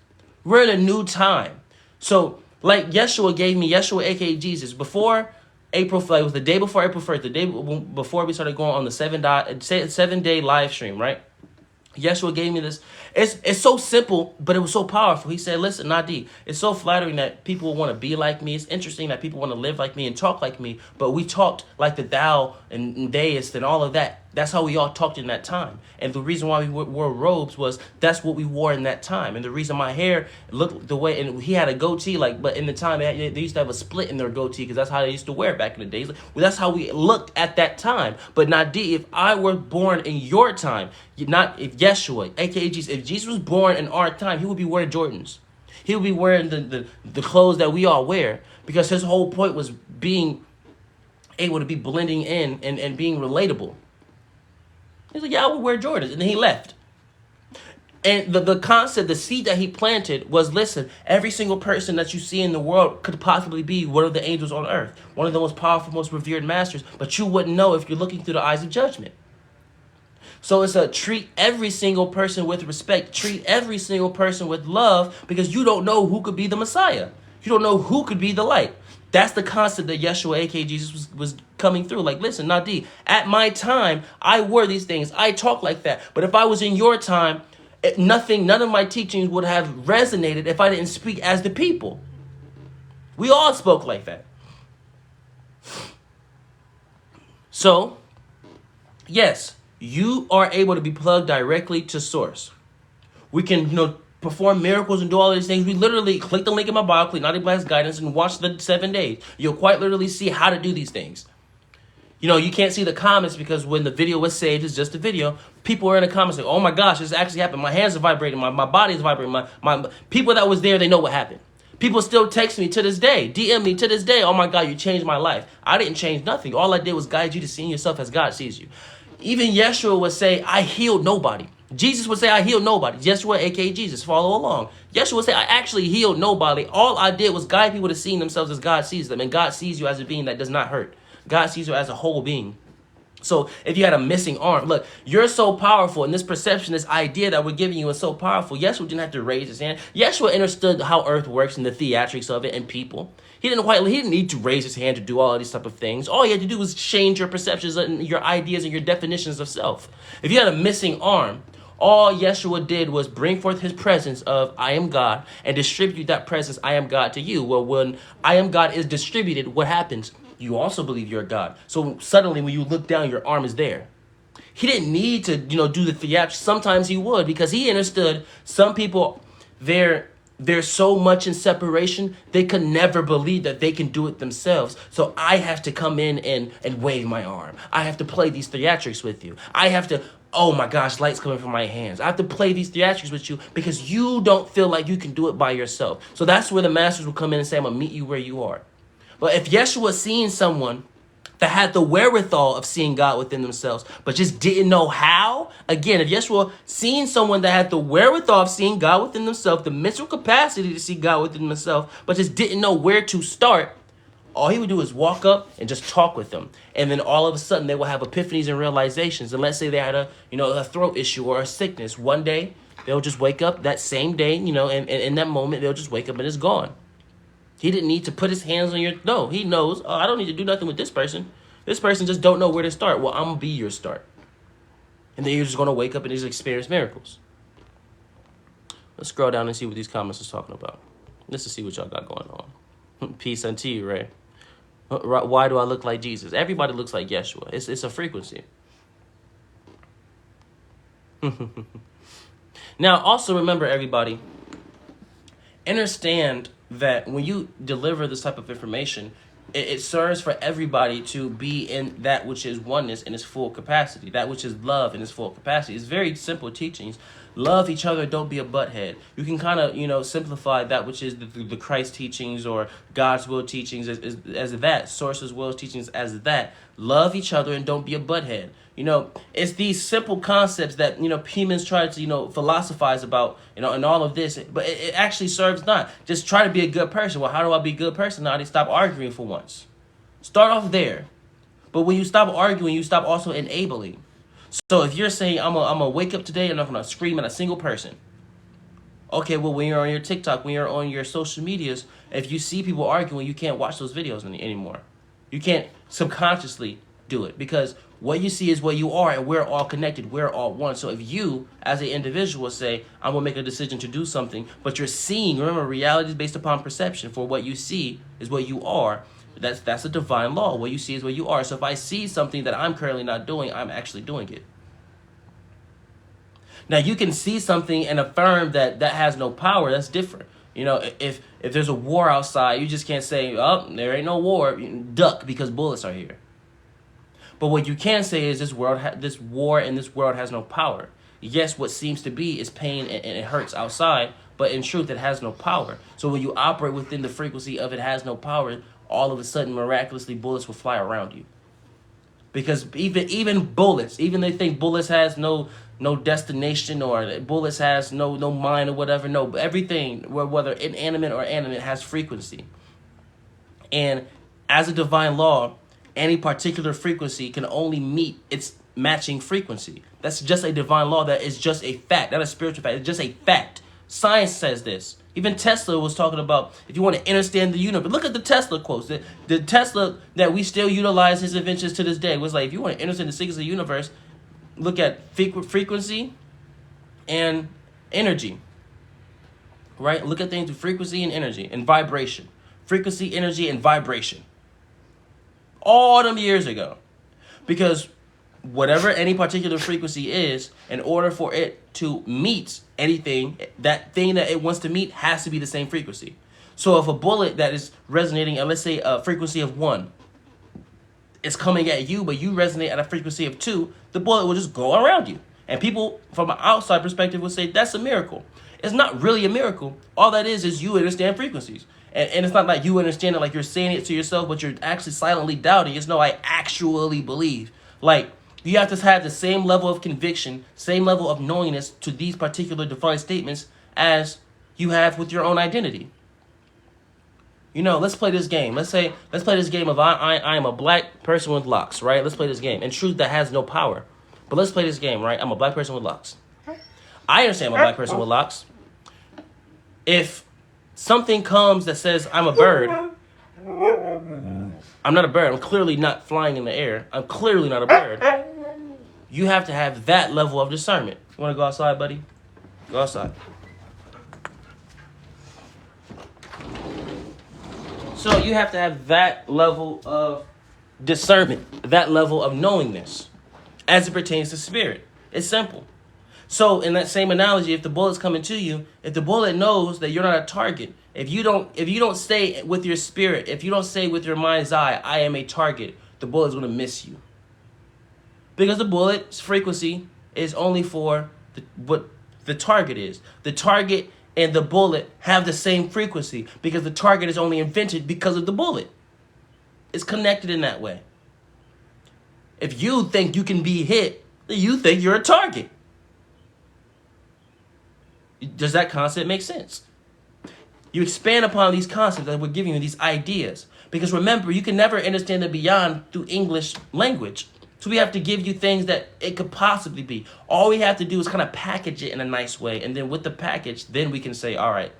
Speaker 1: We're in a new time. So like Yeshua gave me, Yeshua, A.K.A. Jesus, before April, like it was the day before April 1st, the day before we started going on the 7-day live stream, right? Yeshua gave me this. It's so simple, but it was so powerful. He said, listen, Nadiie, it's so flattering that people want to be like me. It's interesting that people want to live like me and talk like me, but we talked like the thou and deist and all of that. That's how we all talked in that time. And the reason why we wore robes was that's what we wore in that time. And the reason my hair looked the way, and he had a goatee, but in the time they used to have a split in their goatee because that's how they used to wear it back in the days. Well, that's how we looked at that time. But Nadiie, if I were born in your time, not if Yeshua, A.K.A. Jesus, if Jesus was born in our time, he would be wearing Jordans. He would be wearing the clothes that we all wear because his whole point was being able to be blending in and being relatable. He's like, yeah, I would wear Jordans. And then he left. And the concept, the seed that he planted was, listen, every single person that you see in the world could possibly be one of the angels on earth, one of the most powerful, most revered masters, but you wouldn't know if you're looking through the eyes of judgment. So it's treat every single person with respect, treat every single person with love, because you don't know who could be the Messiah. You don't know who could be the light. That's the concept that Yeshua, A.K.A. Jesus, was coming through. Like, listen, Nadiie, at my time, I wore these things. I talk like that. But if I was in your time, none of my teachings would have resonated if I didn't speak as the people. We all spoke like that. So, yes, you are able to be plugged directly to source. We can, perform miracles and do all of these things. We literally click the link in my bio, click Nadiie Black's guidance, and watch the 7 days. You'll quite literally see how to do these things. You can't see the comments because when the video was saved, it's just a video. People are in the comments like, oh my gosh, this actually happened. My hands are vibrating. My body is vibrating. My people that was there, they know what happened. People still text me to this day, DM me to this day. Oh my God, you changed my life. I didn't change nothing. All I did was guide you to seeing yourself as God sees you. Even Yeshua would say, I healed nobody. Jesus would say, I healed nobody. Yeshua, A.K.A. Jesus, follow along. Yeshua would say, I actually healed nobody. All I did was guide people to seeing themselves as God sees them. And God sees you as a being that does not hurt. God sees you as a whole being. So if you had a missing arm, look, you're so powerful, and this perception, this idea that we're giving you is so powerful. Yeshua didn't have to raise his hand. Yeshua understood how earth works and the theatrics of it and people. He didn't need to raise his hand to do all of these type of things. All he had to do was change your perceptions and your ideas and your definitions of self. If you had a missing arm, all Yeshua did was bring forth his presence of I am God and distribute that presence I am God to you. Well, when I am God is distributed, what happens? You also believe you're God. So suddenly when you look down, your arm is there. He didn't need to, do the theatrics. Sometimes he would, because he understood some people, they're so much in separation, they could never believe that they can do it themselves. So I have to come in and wave my arm. I have to play these theatrics with you. I have to, oh my gosh, light's coming from my hands. I have to play these theatrics with you because you don't feel like you can do it by yourself. So that's where the masters will come in and say, I'm going to meet you where you are. But if Yeshua seen someone that had the wherewithal of seeing God within themselves, but just didn't know how, again, if Yeshua seen someone that had the wherewithal of seeing God within themselves, the mental capacity to see God within themselves, but just didn't know where to start, all he would do is walk up and just talk with them. And then all of a sudden they will have epiphanies and realizations. And let's say they had a throat issue or a sickness. One day they'll just wake up that same day, and in that moment they'll just wake up and it's gone. He didn't need to put his hands on no, he knows, I don't need to do nothing with this person. This person just don't know where to start. Well, I'm going to be your start. And then you're just going to wake up and just experience miracles. Let's scroll down and see what these comments are talking about. Let's just see what y'all got going on. Peace unto you, Ray. Why do I look like Jesus? Everybody looks like Yeshua. It's a frequency. Now, also remember, everybody, understand that when you deliver this type of information, It serves for everybody to be in that which is oneness in its full capacity, that which is love in its full capacity. It's very simple teachings. Love each other, don't be a butthead. You can kind of, simplify that which is the Christ teachings or God's will teachings as that, sources will teachings as that. Love each other and don't be a butthead. It's these simple concepts that, humans try to, philosophize about, and all of this, but it actually serves not. Just try to be a good person. Well, how do I be a good person? Now they stop arguing for once. Start off there. But when you stop arguing, you stop also enabling. So if you're saying, I'm gonna wake up today and I'm going to scream at a single person. Okay, well, when you're on your TikTok, when you're on your social medias, if you see people arguing, you can't watch those videos anymore. You can't subconsciously do it because what you see is what you are, and we're all connected. We're all one. So if you, as an individual, say, I'm going to make a decision to do something, but you're seeing, remember, reality is based upon perception. For what you see is what you are. That's a divine law. What you see is what you are. So if I see something that I'm currently not doing, I'm actually doing it. Now, you can see something and affirm that has no power. That's different. If there's a war outside, you just can't say, oh, there ain't no war. Duck because bullets are here. But what you can say is this war in this world has no power. Yes, what seems to be is pain and it hurts outside, but in truth, it has no power. So when you operate within the frequency of it has no power, all of a sudden, miraculously, bullets will fly around you. Because even bullets, even they think bullets has no destination or bullets has no mind or whatever. No, everything, whether inanimate or animate, has frequency. And as a divine law, any particular frequency can only meet its matching frequency. That's just a divine law. That is just a fact, not a spiritual fact. It's just a fact. Science says this. Even Tesla was talking about if you want to understand the universe. Look at the Tesla quotes. The Tesla that we still utilize his inventions to this day was like, if you want to understand the secrets of the universe, look at frequency and energy. Right? Look at things with frequency and energy and vibration. Frequency, energy, and vibration. All them years ago. Because whatever any particular frequency is, in order for it to meet anything, that thing that it wants to meet has to be the same frequency. So if a bullet that is resonating at, let's say, a frequency of 1 is coming at you, but you resonate at a frequency of 2, the bullet will just go around you. And people from an outside perspective will say, that's a miracle. It's not really a miracle. All that is you understand frequencies. And it's not like you understand it like you're saying it to yourself, but you're actually silently doubting. It's no, I actually believe. Like, you have to have the same level of conviction, same level of knowingness to these particular divine statements as you have with your own identity. Let's play this game. Let's play this game of I am a black person with locks, right? Let's play this game. In truth, that has no power. But let's play this game, right? I'm a black person with locks. I understand I'm a black person with locks. If something comes that says I'm a bird, I'm not a bird. I'm clearly not flying in the air. I'm clearly not a bird. You have to have that level of discernment. You want to go outside, buddy? Go outside. So you have to have that level of discernment, that level of knowingness as it pertains to spirit. It's simple. So in that same analogy, if the bullet's coming to you, if the bullet knows that you're not a target, if you don't say with your spirit, if you don't say with your mind's eye, I am a target, the bullet's going to miss you. Because the bullet's frequency is only for what the target is. The target and the bullet have the same frequency because the target is only invented because of the bullet. It's connected in that way. If you think you can be hit, then you think you're a target. Does that concept make sense? You expand upon these concepts that we're giving you, these ideas. Because remember, you can never understand the beyond through English language. So we have to give you things that it could possibly be. All we have to do is kind of package it in a nice way. And then with the package, then we can say, all right,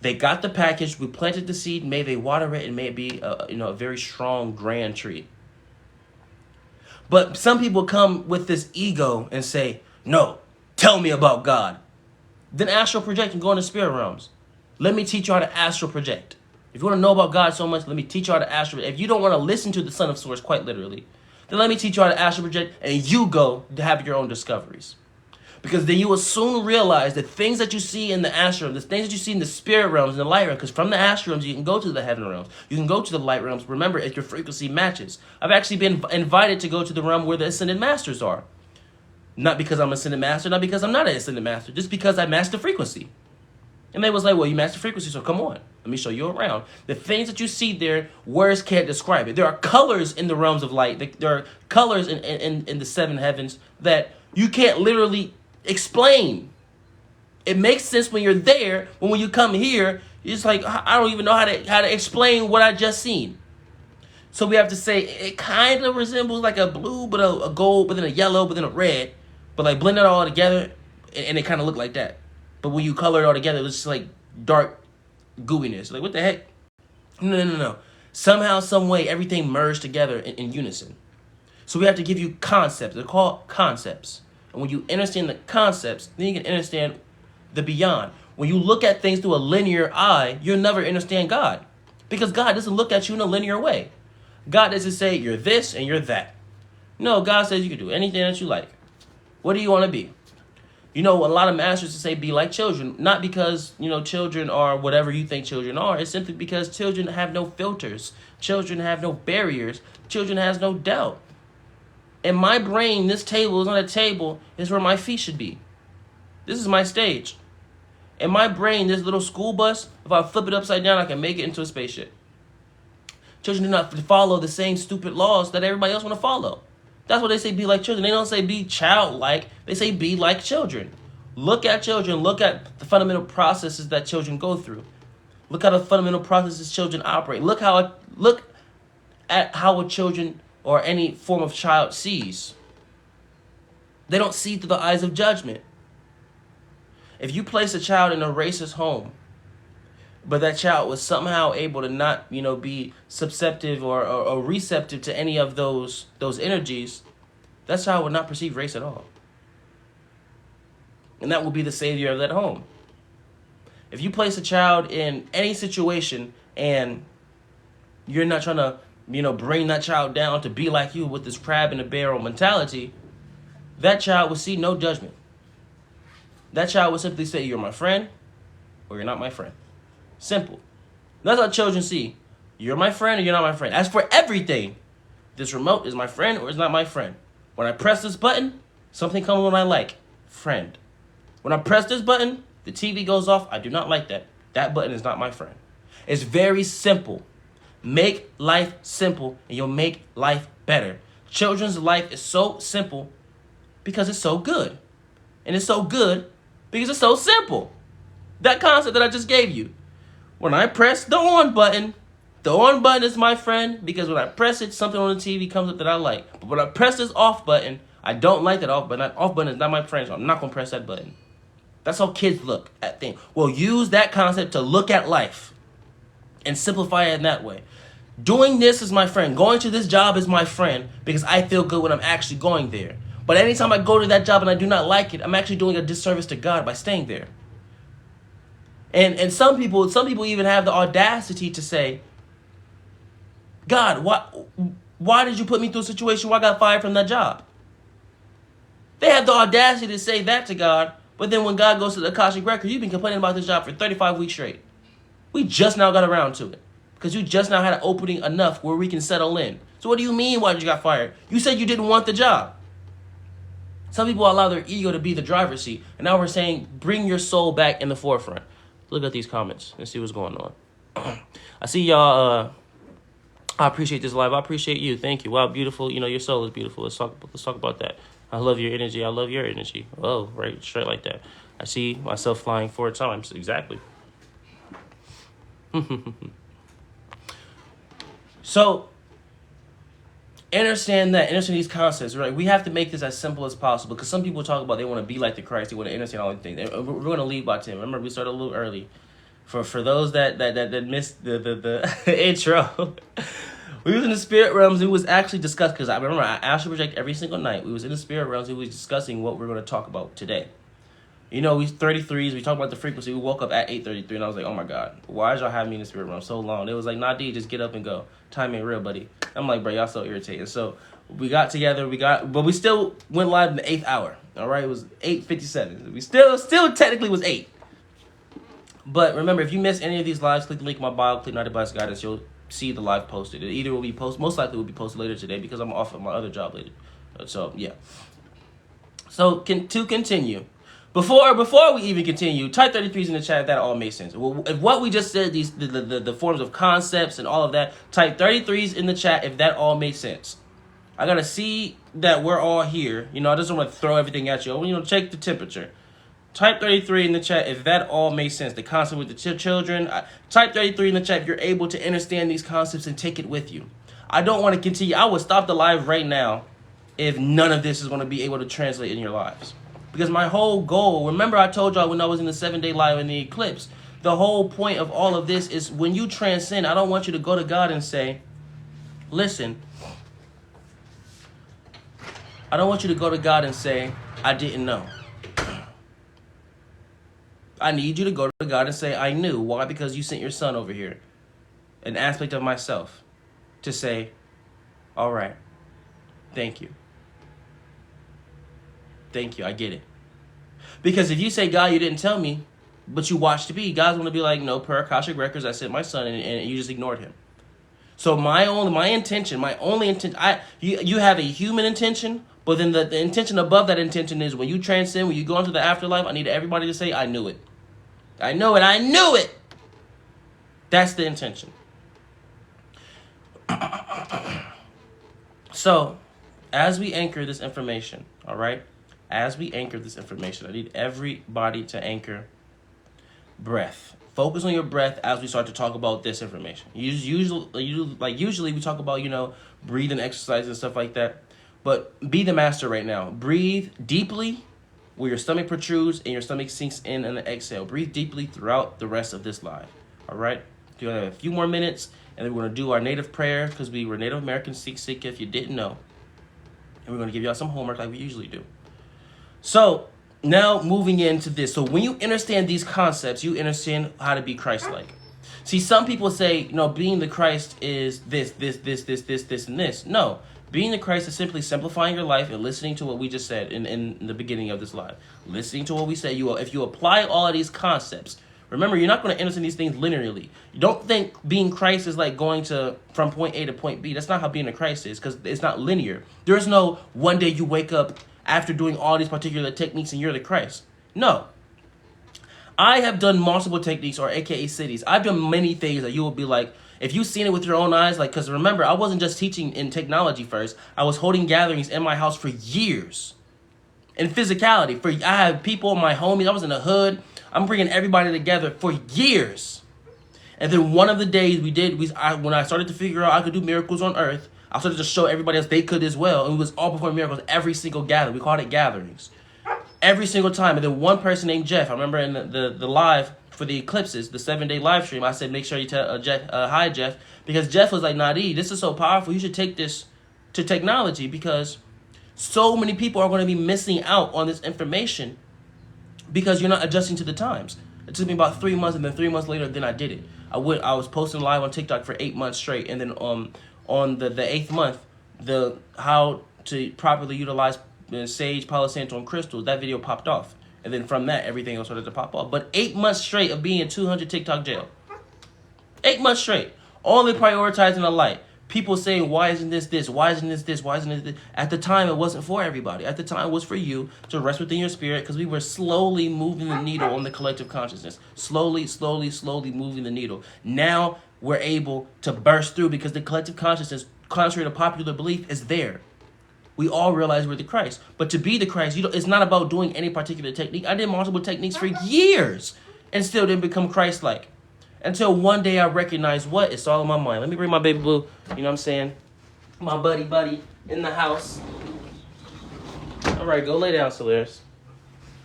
Speaker 1: they got the package. We planted the seed. May they water it and may it be a very strong, grand tree. But some people come with this ego and say, no, tell me about God. Then astral project and go into spirit realms. Let me teach you how to astral project. If you want to know about God so much, let me teach you how to astral project. If you don't want to listen to the Son of Source, quite literally, then let me teach you how to astral project and you go to have your own discoveries. Because then you will soon realize the things that you see in the astral realms, the things that you see in the spirit realms and the light realms, because from the astral realms, you can go to the heaven realms. You can go to the light realms. Remember, if your frequency matches. I've actually been invited to go to the realm where the Ascended Masters are. Not because I'm an Ascended Master, not because I'm not an Ascended Master, just because I match the frequency. And they was like, well, you match the frequency, so come on. Let me show you around. The things that you see there, words can't describe it. There are colors in the realms of light. There are colors in the seven heavens that you can't literally explain. It makes sense when you're there, but when you come here, it's like, I don't even know how to explain what I just seen. So we have to say it kind of resembles like a blue, but a gold, but then a yellow, but then a red, but like blend it all together, and it kind of looked like that. But when you color it all together, it was just like dark gooiness. Like, what the heck? No. Somehow, some way, everything merged together in unison. So we have to give you concepts. They're called concepts. And when you understand the concepts, then you can understand the beyond. When you look at things through a linear eye, you'll never understand God. Because God doesn't look at you in a linear way. God doesn't say, you're this and you're that. No, God says you can do anything that you like. What do you want to be? You know, a lot of masters say be like children, not because, children are whatever you think children are. It's simply because children have no filters. Children have no barriers. Children has no doubt. In my brain, this table is not a table. It's where my feet should be. This is my stage. In my brain, this little school bus, if I flip it upside down, I can make it into a spaceship. Children do not follow the same stupid laws that everybody else want to follow. That's what they say, be like children. They don't say be childlike. They say be like children. Look at children. Look at the fundamental processes that children go through. Look at the fundamental processes children operate. Look at how a children or any form of child sees. They don't see through the eyes of judgment. If you place a child in a racist home, but that child was somehow able to not, be susceptible or receptive to any of those energies, that child would not perceive race at all. And that will be the savior of that home. If you place a child in any situation and you're not trying to, bring that child down to be like you with this crab in a barrel mentality, that child will see no judgment. That child will simply say, you're my friend or you're not my friend. Simple. That's how children see. You're my friend or you're not my friend. As for everything, this remote is my friend or it's not my friend. When I press this button, something comes on I like. Friend. When I press this button, the TV goes off. I do not like that. That button is not my friend. It's very simple. Make life simple and you'll make life better. Children's life is so simple because it's so good. And it's so good because it's so simple. That concept that I just gave you. When I press the on button is my friend because when I press it, something on the TV comes up that I like. But when I press this off button, I don't like that off button. That off button is not my friend, so I'm not going to press that button. That's how kids look at things. Well, use that concept to look at life and simplify it in that way. Doing this is my friend. Going to this job is my friend because I feel good when I'm actually going there. But anytime I go to that job and I do not like it, I'm actually doing a disservice to God by staying there. And some people even have the audacity to say, God, why did you put me through a situation where I got fired from that job? They have the audacity to say that to God, but then when God goes to the Akashic record, you've been complaining about this job for 35 weeks straight. We just now got around to it because you just now had an opening enough where we can settle in. So what do you mean why did you got fired? You said you didn't want the job. Some people allow their ego to be the driver's seat, and now we're saying bring your soul back in the forefront. Look at these comments and see what's going on. I see y'all. I appreciate this live. I appreciate you. Thank you. Wow, beautiful. Your soul is beautiful. Let's talk about that. I love your energy. I love your energy. Oh, right, straight like that. I see myself flying 4 times. Exactly. So, understand these concepts, right? We have to make this as simple as possible because some people talk about they want to be like the Christ, they want to understand all these things. And we're going to leave by 10. Remember, we started a little early. For those that missed the intro, we was in the spirit realms. It was actually discussed because I remember I astral project every single night. We was in the spirit realms. It was discussing what we're going to talk about today. We 33s. We talked about the frequency. We woke up at 8:33, and I was like, oh my God, why did y'all have me in the spirit realm so long? It was like, Nadiie, just get up and go. Time ain't real, buddy. I'm like, bro, y'all so irritating. So We got together. But we still went live in the 8th hour. All right, it was 8:57. We still technically was 8. But remember, if you miss any of these lives, click the link in my bio, click Nadiie Bias Guidance. You'll see the live posted. It either will be most likely will be posted later today because I'm off at my other job later. So yeah. So to continue, before we even continue, type 33s in the chat if that all makes sense. If what we just said, the forms of concepts and all of that, type 33s in the chat if that all makes sense. I gotta see that we're all here. You know, I just don't want to throw everything at you. You know, check the temperature. Type 33 in the chat if that all makes sense. The concept with the children. Type 33 in the chat if you're able to understand these concepts and take it with you. I don't want to continue. I would stop the live right now if none of this is going to be able to translate in your lives. Because my whole goal, remember I told y'all when I was in the 7-day live in the eclipse, the whole point of all of this is when you transcend, I don't want you to go to God and say, listen, I don't want you to go to God and say, I didn't know. I need you to go to God and say, I knew. Why? Because you sent your son over here. An aspect of myself to say, all right, thank you. Thank you, I get it. Because if you say, God, you didn't tell me, but you watched me, God's going to be like, no, per Akashic Records, I sent my son, and you just ignored him. So my only intention, you have a human intention, but then the intention above that intention is when you transcend, when you go into the afterlife, I need everybody to say, I knew it. I know it, I knew it. That's the intention. So, as we anchor this information, all right? As we anchor this information, I need everybody to anchor breath. Focus on your breath as we start to talk about this information. Usually we talk about, breathing exercises and stuff like that. But be the master right now. Breathe deeply where your stomach protrudes and your stomach sinks in and exhale. Breathe deeply throughout the rest of this live. All right? We're going to have a few more minutes, and then we're going to do our native prayer because we were Native American Sikh if you didn't know. And we're going to give y'all some homework like we usually do. So, now moving into this. So when you understand these concepts, you understand how to be Christ-like. See, some people say, being the Christ is this, and this. No. Being the Christ is simply simplifying your life and listening to what we just said in the beginning of this live. Listening to what we say. If you apply all of these concepts, remember, you're not going to understand these things linearly. You don't think being Christ is like going from point A to point B. That's not how being a Christ is, because it's not linear. There's no one day you wake up after doing all these particular techniques and you're the Christ. No. I have done multiple techniques, or A.K.A. cities. I've done many things that you will be like, if you've seen it with your own eyes, because remember, I wasn't just teaching in technology first. I was holding gatherings in my house for years. In physicality. I had people, my homies, I was in the hood. I'm bringing everybody together for years. And then one of the days when I started to figure out I could do miracles on earth, I started to show everybody else they could as well. And we was all performing miracles every single gathering. We called it gatherings. Every single time. And then one person named Jeff, I remember in the live for the eclipses, the 7-day live stream, I said, make sure you tell Jeff, hi, Jeff. Because Jeff was like, Nadiie, this is so powerful. You should take this to technology because so many people are going to be missing out on this information because you're not adjusting to the times. It took me about 3 months, and then 3 months later, then I did it. I was posting live on TikTok for 8 months straight, and then on the 8th month, how to properly utilize sage, Palo Santo, and crystals, that video popped off. And then from that, everything else started to pop off. But 8 months straight of being in 200 TikTok jail. 8 months straight. Only prioritizing the light. People saying, why isn't this? Why isn't this? Why isn't this? At the time, it wasn't for everybody. At the time, it was for you to rest within your spirit because we were slowly moving the needle on the collective consciousness. Slowly moving the needle. Now, we're able to burst through because the collective consciousness, contrary to popular belief, is there. We all realize we're the Christ. But to be the Christ, it's not about doing any particular technique. I did multiple techniques for years and still didn't become Christ-like. Until one day I recognized what? It's all in my mind. Let me bring my baby boo, you know what I'm saying? My buddy in the house. All right, go lay down, Solaris.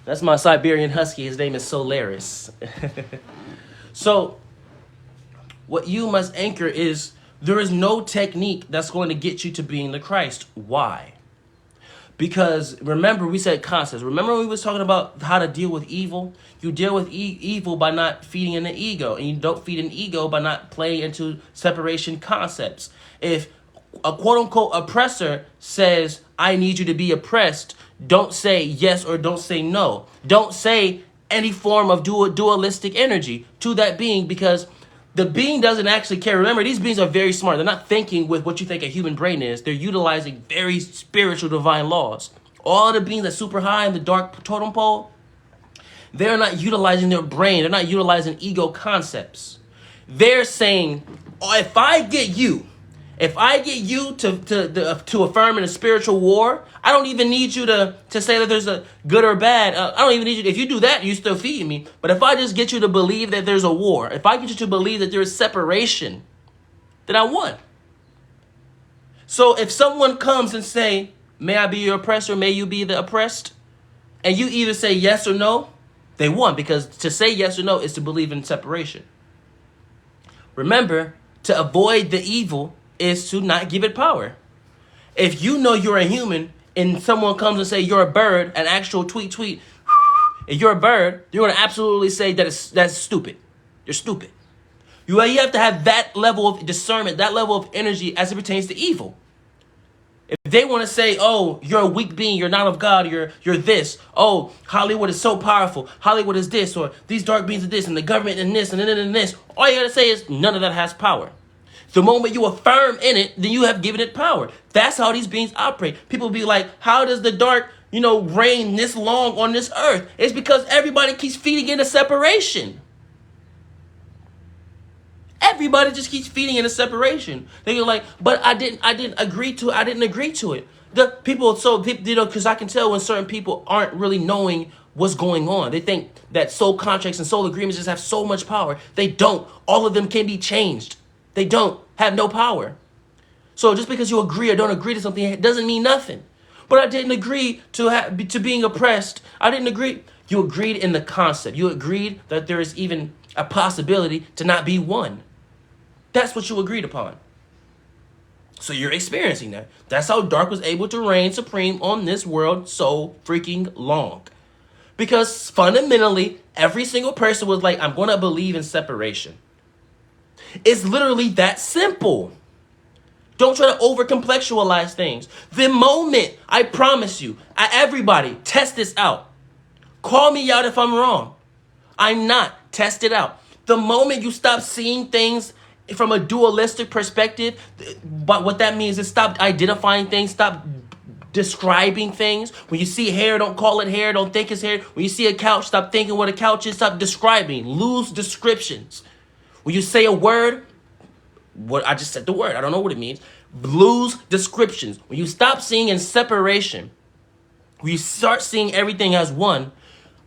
Speaker 1: That's my Siberian Husky. His name is Solaris. So, what you must anchor is there is no technique that's going to get you to being the Christ. Why? Because remember, we said concepts. Remember when we was talking about how to deal with evil? You deal with evil by not feeding in the ego. And you don't feed an ego by not playing into separation concepts. If a quote-unquote oppressor says, I need you to be oppressed, don't say yes or don't say no. Don't say any form of dualistic energy to that being, because the being doesn't actually care. Remember, these beings are very smart. They're not thinking with what you think a human brain is. They're utilizing very spiritual divine laws. All the beings that super high in the dark totem pole, they're not utilizing their brain. They're not utilizing ego concepts. They're saying, oh, if I get you to affirm in a spiritual war, I don't even need you to say that there's a good or bad. I don't even need you. If you do that, you still feed me. But if I just get you to believe that there's a war, if I get you to believe that there is separation, then I won. So if someone comes and say, may I be your oppressor, may you be the oppressed, and you either say yes or no, they won, because to say yes or no is to believe in separation. Remember, to avoid the evil is to not give it power. If you know you're a human and someone comes and say you're a bird, an actual tweet, if you're a bird, you're going to absolutely say that's stupid. You're stupid. You have to have that level of discernment, that level of energy as it pertains to evil. If they want to say, oh, you're a weak being, you're not of God, you're this. Oh, Hollywood is so powerful. Hollywood is this, or these dark beings are this, and the government and this, and this. All you got to say is none of that has power. The moment you affirm in it, then you have given it power. That's how these beings operate. People be like, how does the dark, reign this long on this earth? It's because everybody keeps feeding into separation. Everybody just keeps feeding into separation. They're like, but I didn't agree to it. The people, because I can tell when certain people aren't really knowing what's going on. They think that soul contracts and soul agreements just have so much power. They don't. All of them can be changed. They don't have no power. So just because you agree or don't agree to something, it doesn't mean nothing. But I didn't agree to being oppressed. I didn't agree. You agreed in the concept. You agreed that there is even a possibility to not be one. That's what you agreed upon. So you're experiencing that. That's how dark was able to reign supreme on this world so freaking long. Because fundamentally, every single person was like, I'm going to believe in separation. It's literally that simple. Don't try to overcomplexialize things. The moment, I promise you, everybody, test this out. Call me out if I'm wrong. I'm not. Test it out. The moment you stop seeing things from a dualistic perspective, but what that means is stop identifying things, stop describing things. When you see hair, don't call it hair, don't think it's hair. When you see a couch, stop thinking what a couch is, stop describing. Lose descriptions. When you say a word, I just said the word, I don't know what it means. Lose descriptions. When you stop seeing in separation, when you start seeing everything as one,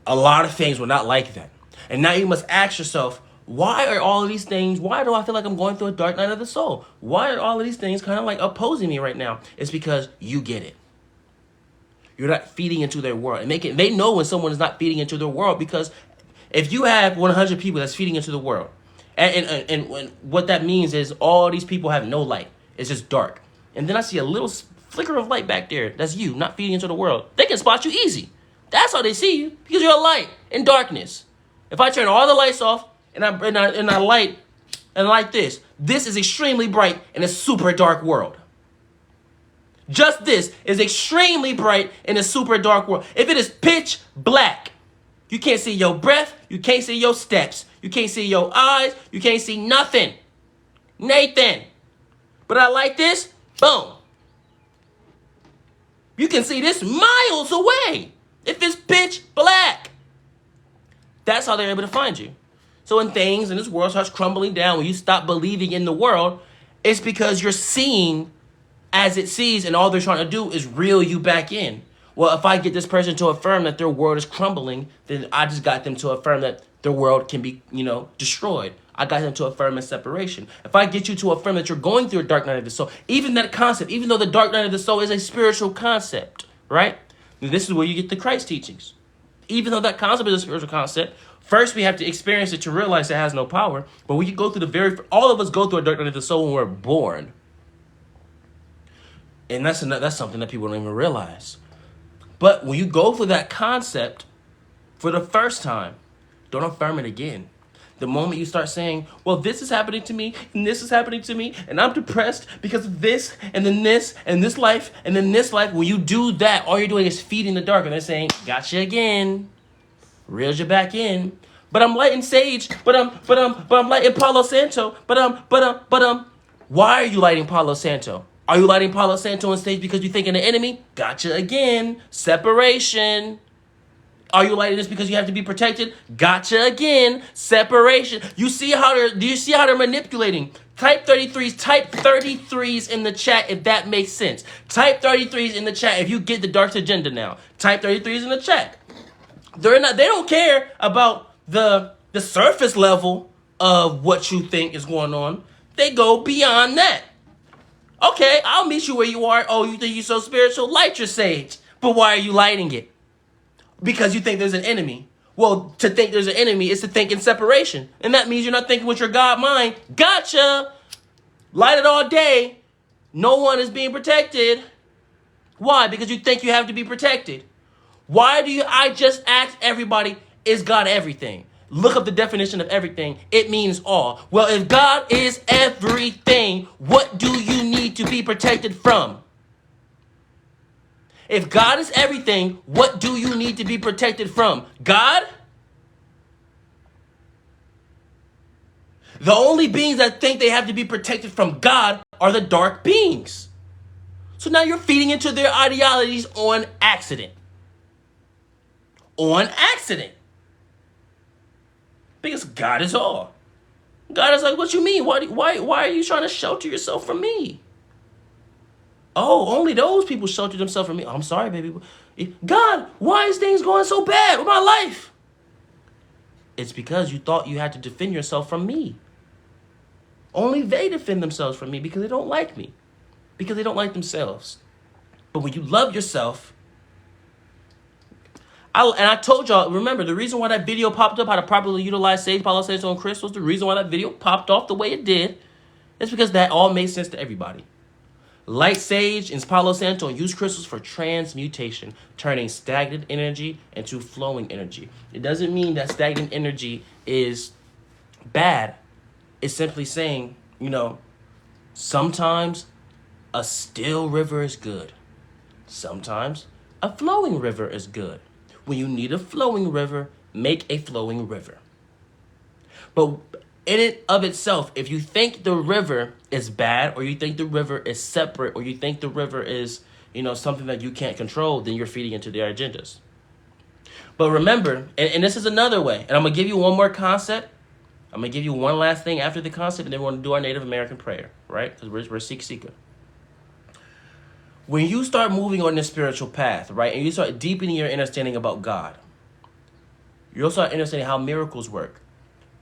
Speaker 1: a lot of things were not like that. And now you must ask yourself, why are all of these things, why do I feel like I'm going through a dark night of the soul? Why are all of these things kind of like opposing me right now? It's because you get it. You're not feeding into their world. And they know when someone is not feeding into their world, because if you have 100 people that's feeding into the world, and what that means is all these people have no light. It's just dark. And then I see a little flicker of light back there. That's you, not feeding into the world. They can spot you easy. That's how they see you, because you're a light in darkness. If I turn all the lights off and I light and like this is extremely bright in a super dark world. Just this is extremely bright in a super dark world. If it is pitch black, you can't see your breath, you can't see your steps, you can't see your eyes, you can't see nothing. Nathan. But I like this, boom. You can see this miles away if it's pitch black. That's how they're able to find you. So when things in this world starts crumbling down, when you stop believing in the world, it's because you're seeing as it sees, and all they're trying to do is reel you back in. Well, if I get this person to affirm that their world is crumbling, then I just got them to affirm that their world can be, destroyed. I got them to affirm in separation. If I get you to affirm that you're going through a dark night of the soul, even that concept, even though the dark night of the soul is a spiritual concept, right? And this is where you get the Christ teachings. Even though that concept is a spiritual concept, first we have to experience it to realize it has no power. But when you go through all of us go through a dark night of the soul when we're born. And that's something that people don't even realize. But when you go through that concept for the first time, don't affirm it again. The moment you start saying, well, this is happening to me, and this is happening to me, and I'm depressed because of this, and then this, and this life, and then this life, when you do that, all you're doing is feeding the dark, and they're saying, gotcha again, reels you back in. But I'm lighting sage, but I'm lighting Palo Santo, Why are you lighting Palo Santo? Are you lighting Palo Santo on stage because you're thinking the enemy? Gotcha again, separation. Are you lighting this because you have to be protected? Gotcha again. Separation. Do you see how they're manipulating? Type 33s in the chat if that makes sense. Type 33s in the chat if you get the dark agenda now. Type 33s in the chat. They don't care about the surface level of what you think is going on. They go beyond that. Okay, I'll meet you where you are. Oh, you think you're so spiritual? Light your sage. But why are you lighting it? Because you think there's an enemy. Well, to think there's an enemy is to think in separation. And that means you're not thinking with your God mind. Gotcha. Light it all day. No one is being protected. Why? Because you think you have to be protected. Why do I just ask everybody, is God everything? Look up the definition of everything. It means all. Well, if God is everything, what do you need to be protected from? If God is everything, what do you need to be protected from? God? The only beings that think they have to be protected from God are the dark beings. So now you're feeding into their ideologies on accident. On accident. Because God is all. God is like, what you mean? Why are you trying to shelter yourself from me? Oh, only those people shelter themselves from me. Oh, I'm sorry, baby. God, why is things going so bad with my life? It's because you thought you had to defend yourself from me. Only they defend themselves from me because they don't like me. Because they don't like themselves. But when you love yourself, I told y'all, remember, the reason why that video popped up, how to properly utilize sage, Palo Santo, and crystals, the reason why that video popped off the way it did, is because that all made sense to everybody. Light sage and Palo Santo and use crystals for transmutation, turning stagnant energy into flowing energy. It doesn't mean that stagnant energy is bad. It's simply saying, sometimes a still river is good. Sometimes a flowing river is good. When you need a flowing river, make a flowing river. But in it of itself, if you think the river is bad, or you think the river is separate, or you think the river is, something that you can't control, then you're feeding into their agendas. But remember, and this is another way, and I'm going to give you one more concept. I'm going to give you one last thing after the concept, and then we're going to do our Native American prayer, right? Because we're Sikh. When you start moving on this spiritual path, right, and you start deepening your understanding about God, you'll start understanding how miracles work.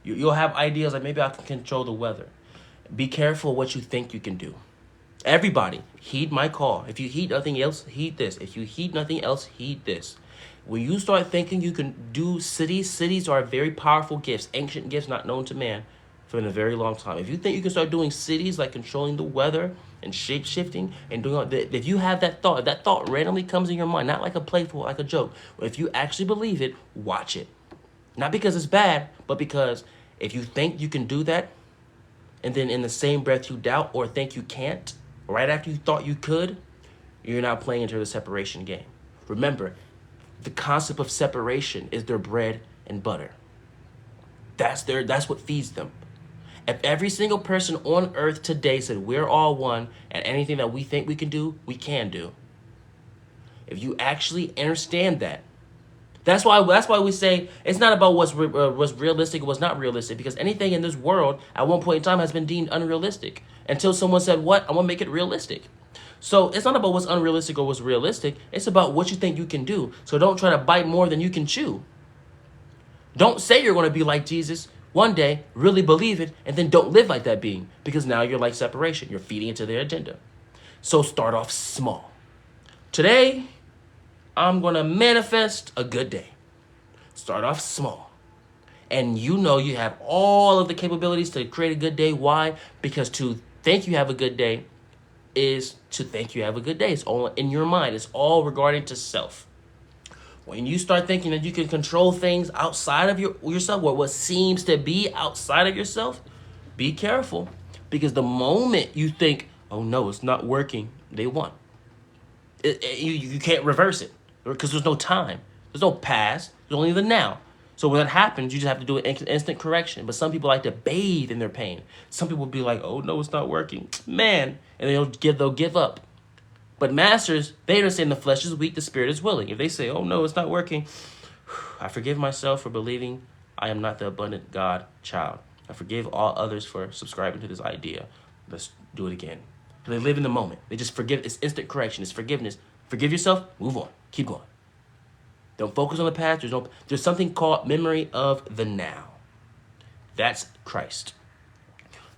Speaker 1: You'll have ideas like, maybe I can control the weather. Be careful what you think you can do. Everybody, heed my call. If you heed nothing else, heed this. If you heed nothing else, heed this. When you start thinking you can do cities are very powerful gifts, ancient gifts not known to man for a very long time. If you think you can start doing cities like controlling the weather and shape-shifting and doing all that, if you have that thought randomly comes in your mind, not like a playful, like a joke, but if you actually believe it, watch it. Not because it's bad, but because if you think you can do that, and then in the same breath you doubt or think you can't, right after you thought you could, you're not playing into the separation game. Remember, the concept of separation is their bread and butter. That's what feeds them. If every single person on earth today said we're all one and anything that we think we can do, we can do. If you actually understand that, that's why we say it's not about what's realistic or what's not realistic, because anything in this world at one point in time has been deemed unrealistic until someone said, what? I'm going to make it realistic. So it's not about what's unrealistic or what's realistic. It's about what you think you can do. So don't try to bite more than you can chew. Don't say you're going to be like Jesus one day, really believe it, and then don't live like that being, because now you're like separation. You're feeding into their agenda. So start off small. Today, I'm going to manifest a good day. Start off small. And you have all of the capabilities to create a good day. Why? Because to think you have a good day is to think you have a good day. It's all in your mind. It's all regarding to self. When you start thinking that you can control things outside of yourself, or what seems to be outside of yourself, be careful. Because the moment you think, oh no, it's not working, they won. You can't reverse it because there's no time. There's no past. There's only the now. So when that happens, you just have to do an instant correction. But some people like to bathe in their pain. Some people will be like, oh no, it's not working. Man. And they'll give up. But masters, they understand the flesh is weak, the spirit is willing. If they say, oh no, it's not working, I forgive myself for believing I am not the abundant God child. I forgive all others for subscribing to this idea. Let's do it again. They live in the moment. They just forgive. It's instant correction. It's forgiveness. Forgive yourself. Move on. Keep going. Don't focus on the past. There's something called memory of the now. That's Christ.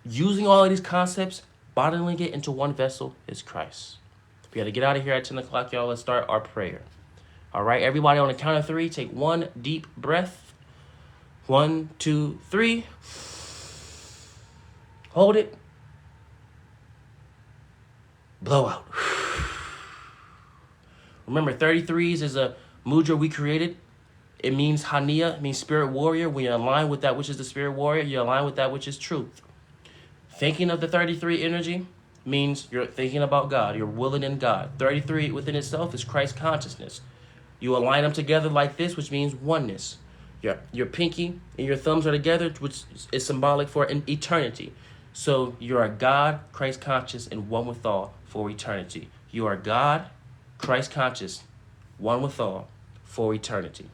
Speaker 1: Using all of these concepts, bottling it into one vessel is Christ. We got to get out of here at 10 o'clock, y'all. Let's start our prayer. All right, everybody, on the count of 3, take one deep breath. 1, 2, 3. Hold it. Blow out. Remember, 33s is a mudra we created. It means Hania, it means spirit warrior. When you align with that which is the spirit warrior, you align with that which is truth. Thinking of the 33 energy means you're thinking about God. You're willing in God. 33 within itself is Christ consciousness. You align them together like this, which means oneness. Your pinky and your thumbs are together, which is symbolic for an eternity. So you are God, Christ conscious, and one with all for eternity. You are God, Christ conscious, one with all for eternity.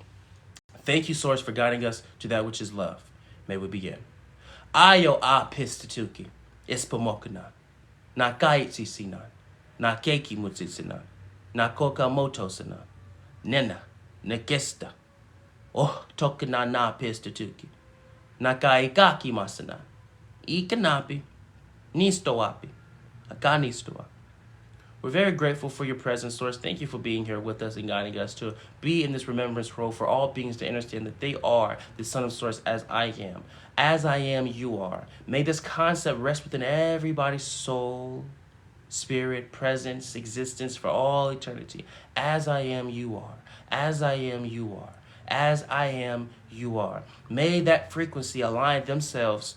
Speaker 1: Thank you, Source, for guiding us to that which is love. May we begin. A.K.A. Pistituki, Espomokana, Nakaitsi Sinan, Nakeki Mutsitsinan, Nakoka Motosinan, Nena, Nekesta, Oh Tokana Na Pistituki, Nakaikaki Masana, Ikanapi, Nistoapi, Akanistoa. We're very grateful for your presence, Source. Thank you for being here with us and guiding us to be in this remembrance role for all beings to understand that they are the Son of Source as I am. As I am, you are. May this concept rest within everybody's soul, spirit, presence, existence for all eternity. As I am, you are. As I am, you are. As I am, you are. May that frequency align themselves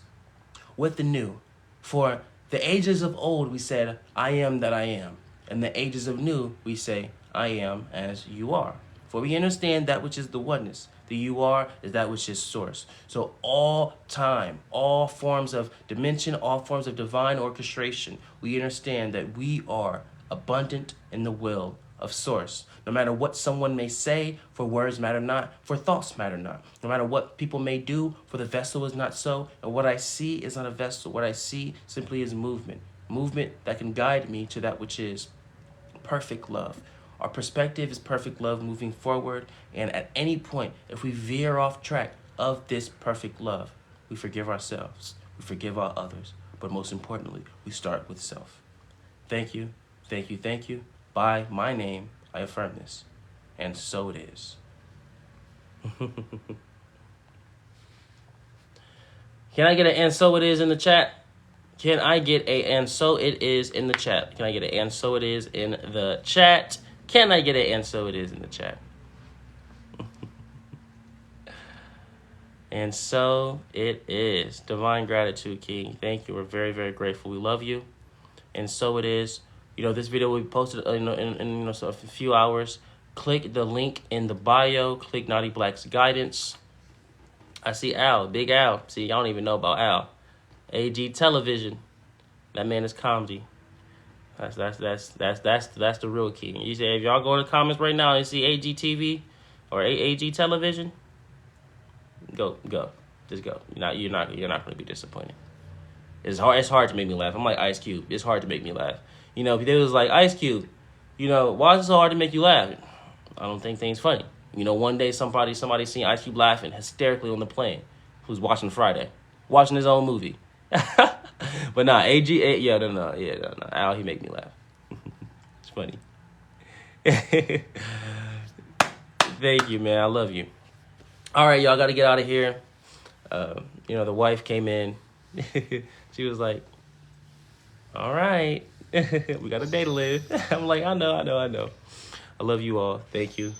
Speaker 1: with the new. For the ages of old, we said, I am that I am. In the ages of new, we say, I am as you are. For we understand that which is the oneness. The you are is that which is source. So all time, all forms of dimension, all forms of divine orchestration, we understand that we are abundant in the will of source. No matter what someone may say, for words matter not, for thoughts matter not. No matter what people may do, for the vessel is not so. And what I see is not a vessel. What I see simply is movement. Movement that can guide me to that which is perfect love. Our perspective is perfect love moving forward. And at any point, if we veer off track of this perfect love, we forgive ourselves. We forgive our others. But most importantly, we start with self. Thank you. Thank you. Thank you. By my name, I affirm this. And so it is. Can I get an and so it is in the chat? Can I get a and so it is in the chat? Can I get an and so it is in the chat? Can I get an and so it is in the chat? And so it is. Divine gratitude, King. Thank you. We're very, very grateful. We love you. And so it is. You know, this video will be posted in so a few hours. Click the link in the bio. Click Nadiie Black's guidance. I see Al, Big Al. See, y'all don't even know about Al. A.K.A. television. That man is comedy. That's the real key. You say if y'all go in the comments right now and see A.K.A. TV or A.K.A. television, go, just go. You're not going to be disappointed. It's hard to make me laugh. I'm like Ice Cube. It's hard to make me laugh. You know, if they was like Ice Cube, you know, why is it so hard to make you laugh? I don't think things funny. You know, one day somebody seen Ice Cube laughing hysterically on the plane. Who's watching Friday, watching his own movie. But nah, A.K.A. No. Al, he make me laugh. It's funny. Thank you, man. I love you. All right, y'all got to get out of here. You know, the wife came in. She was like, all right, we got a day to live. I'm like, I know. I love you all. Thank you.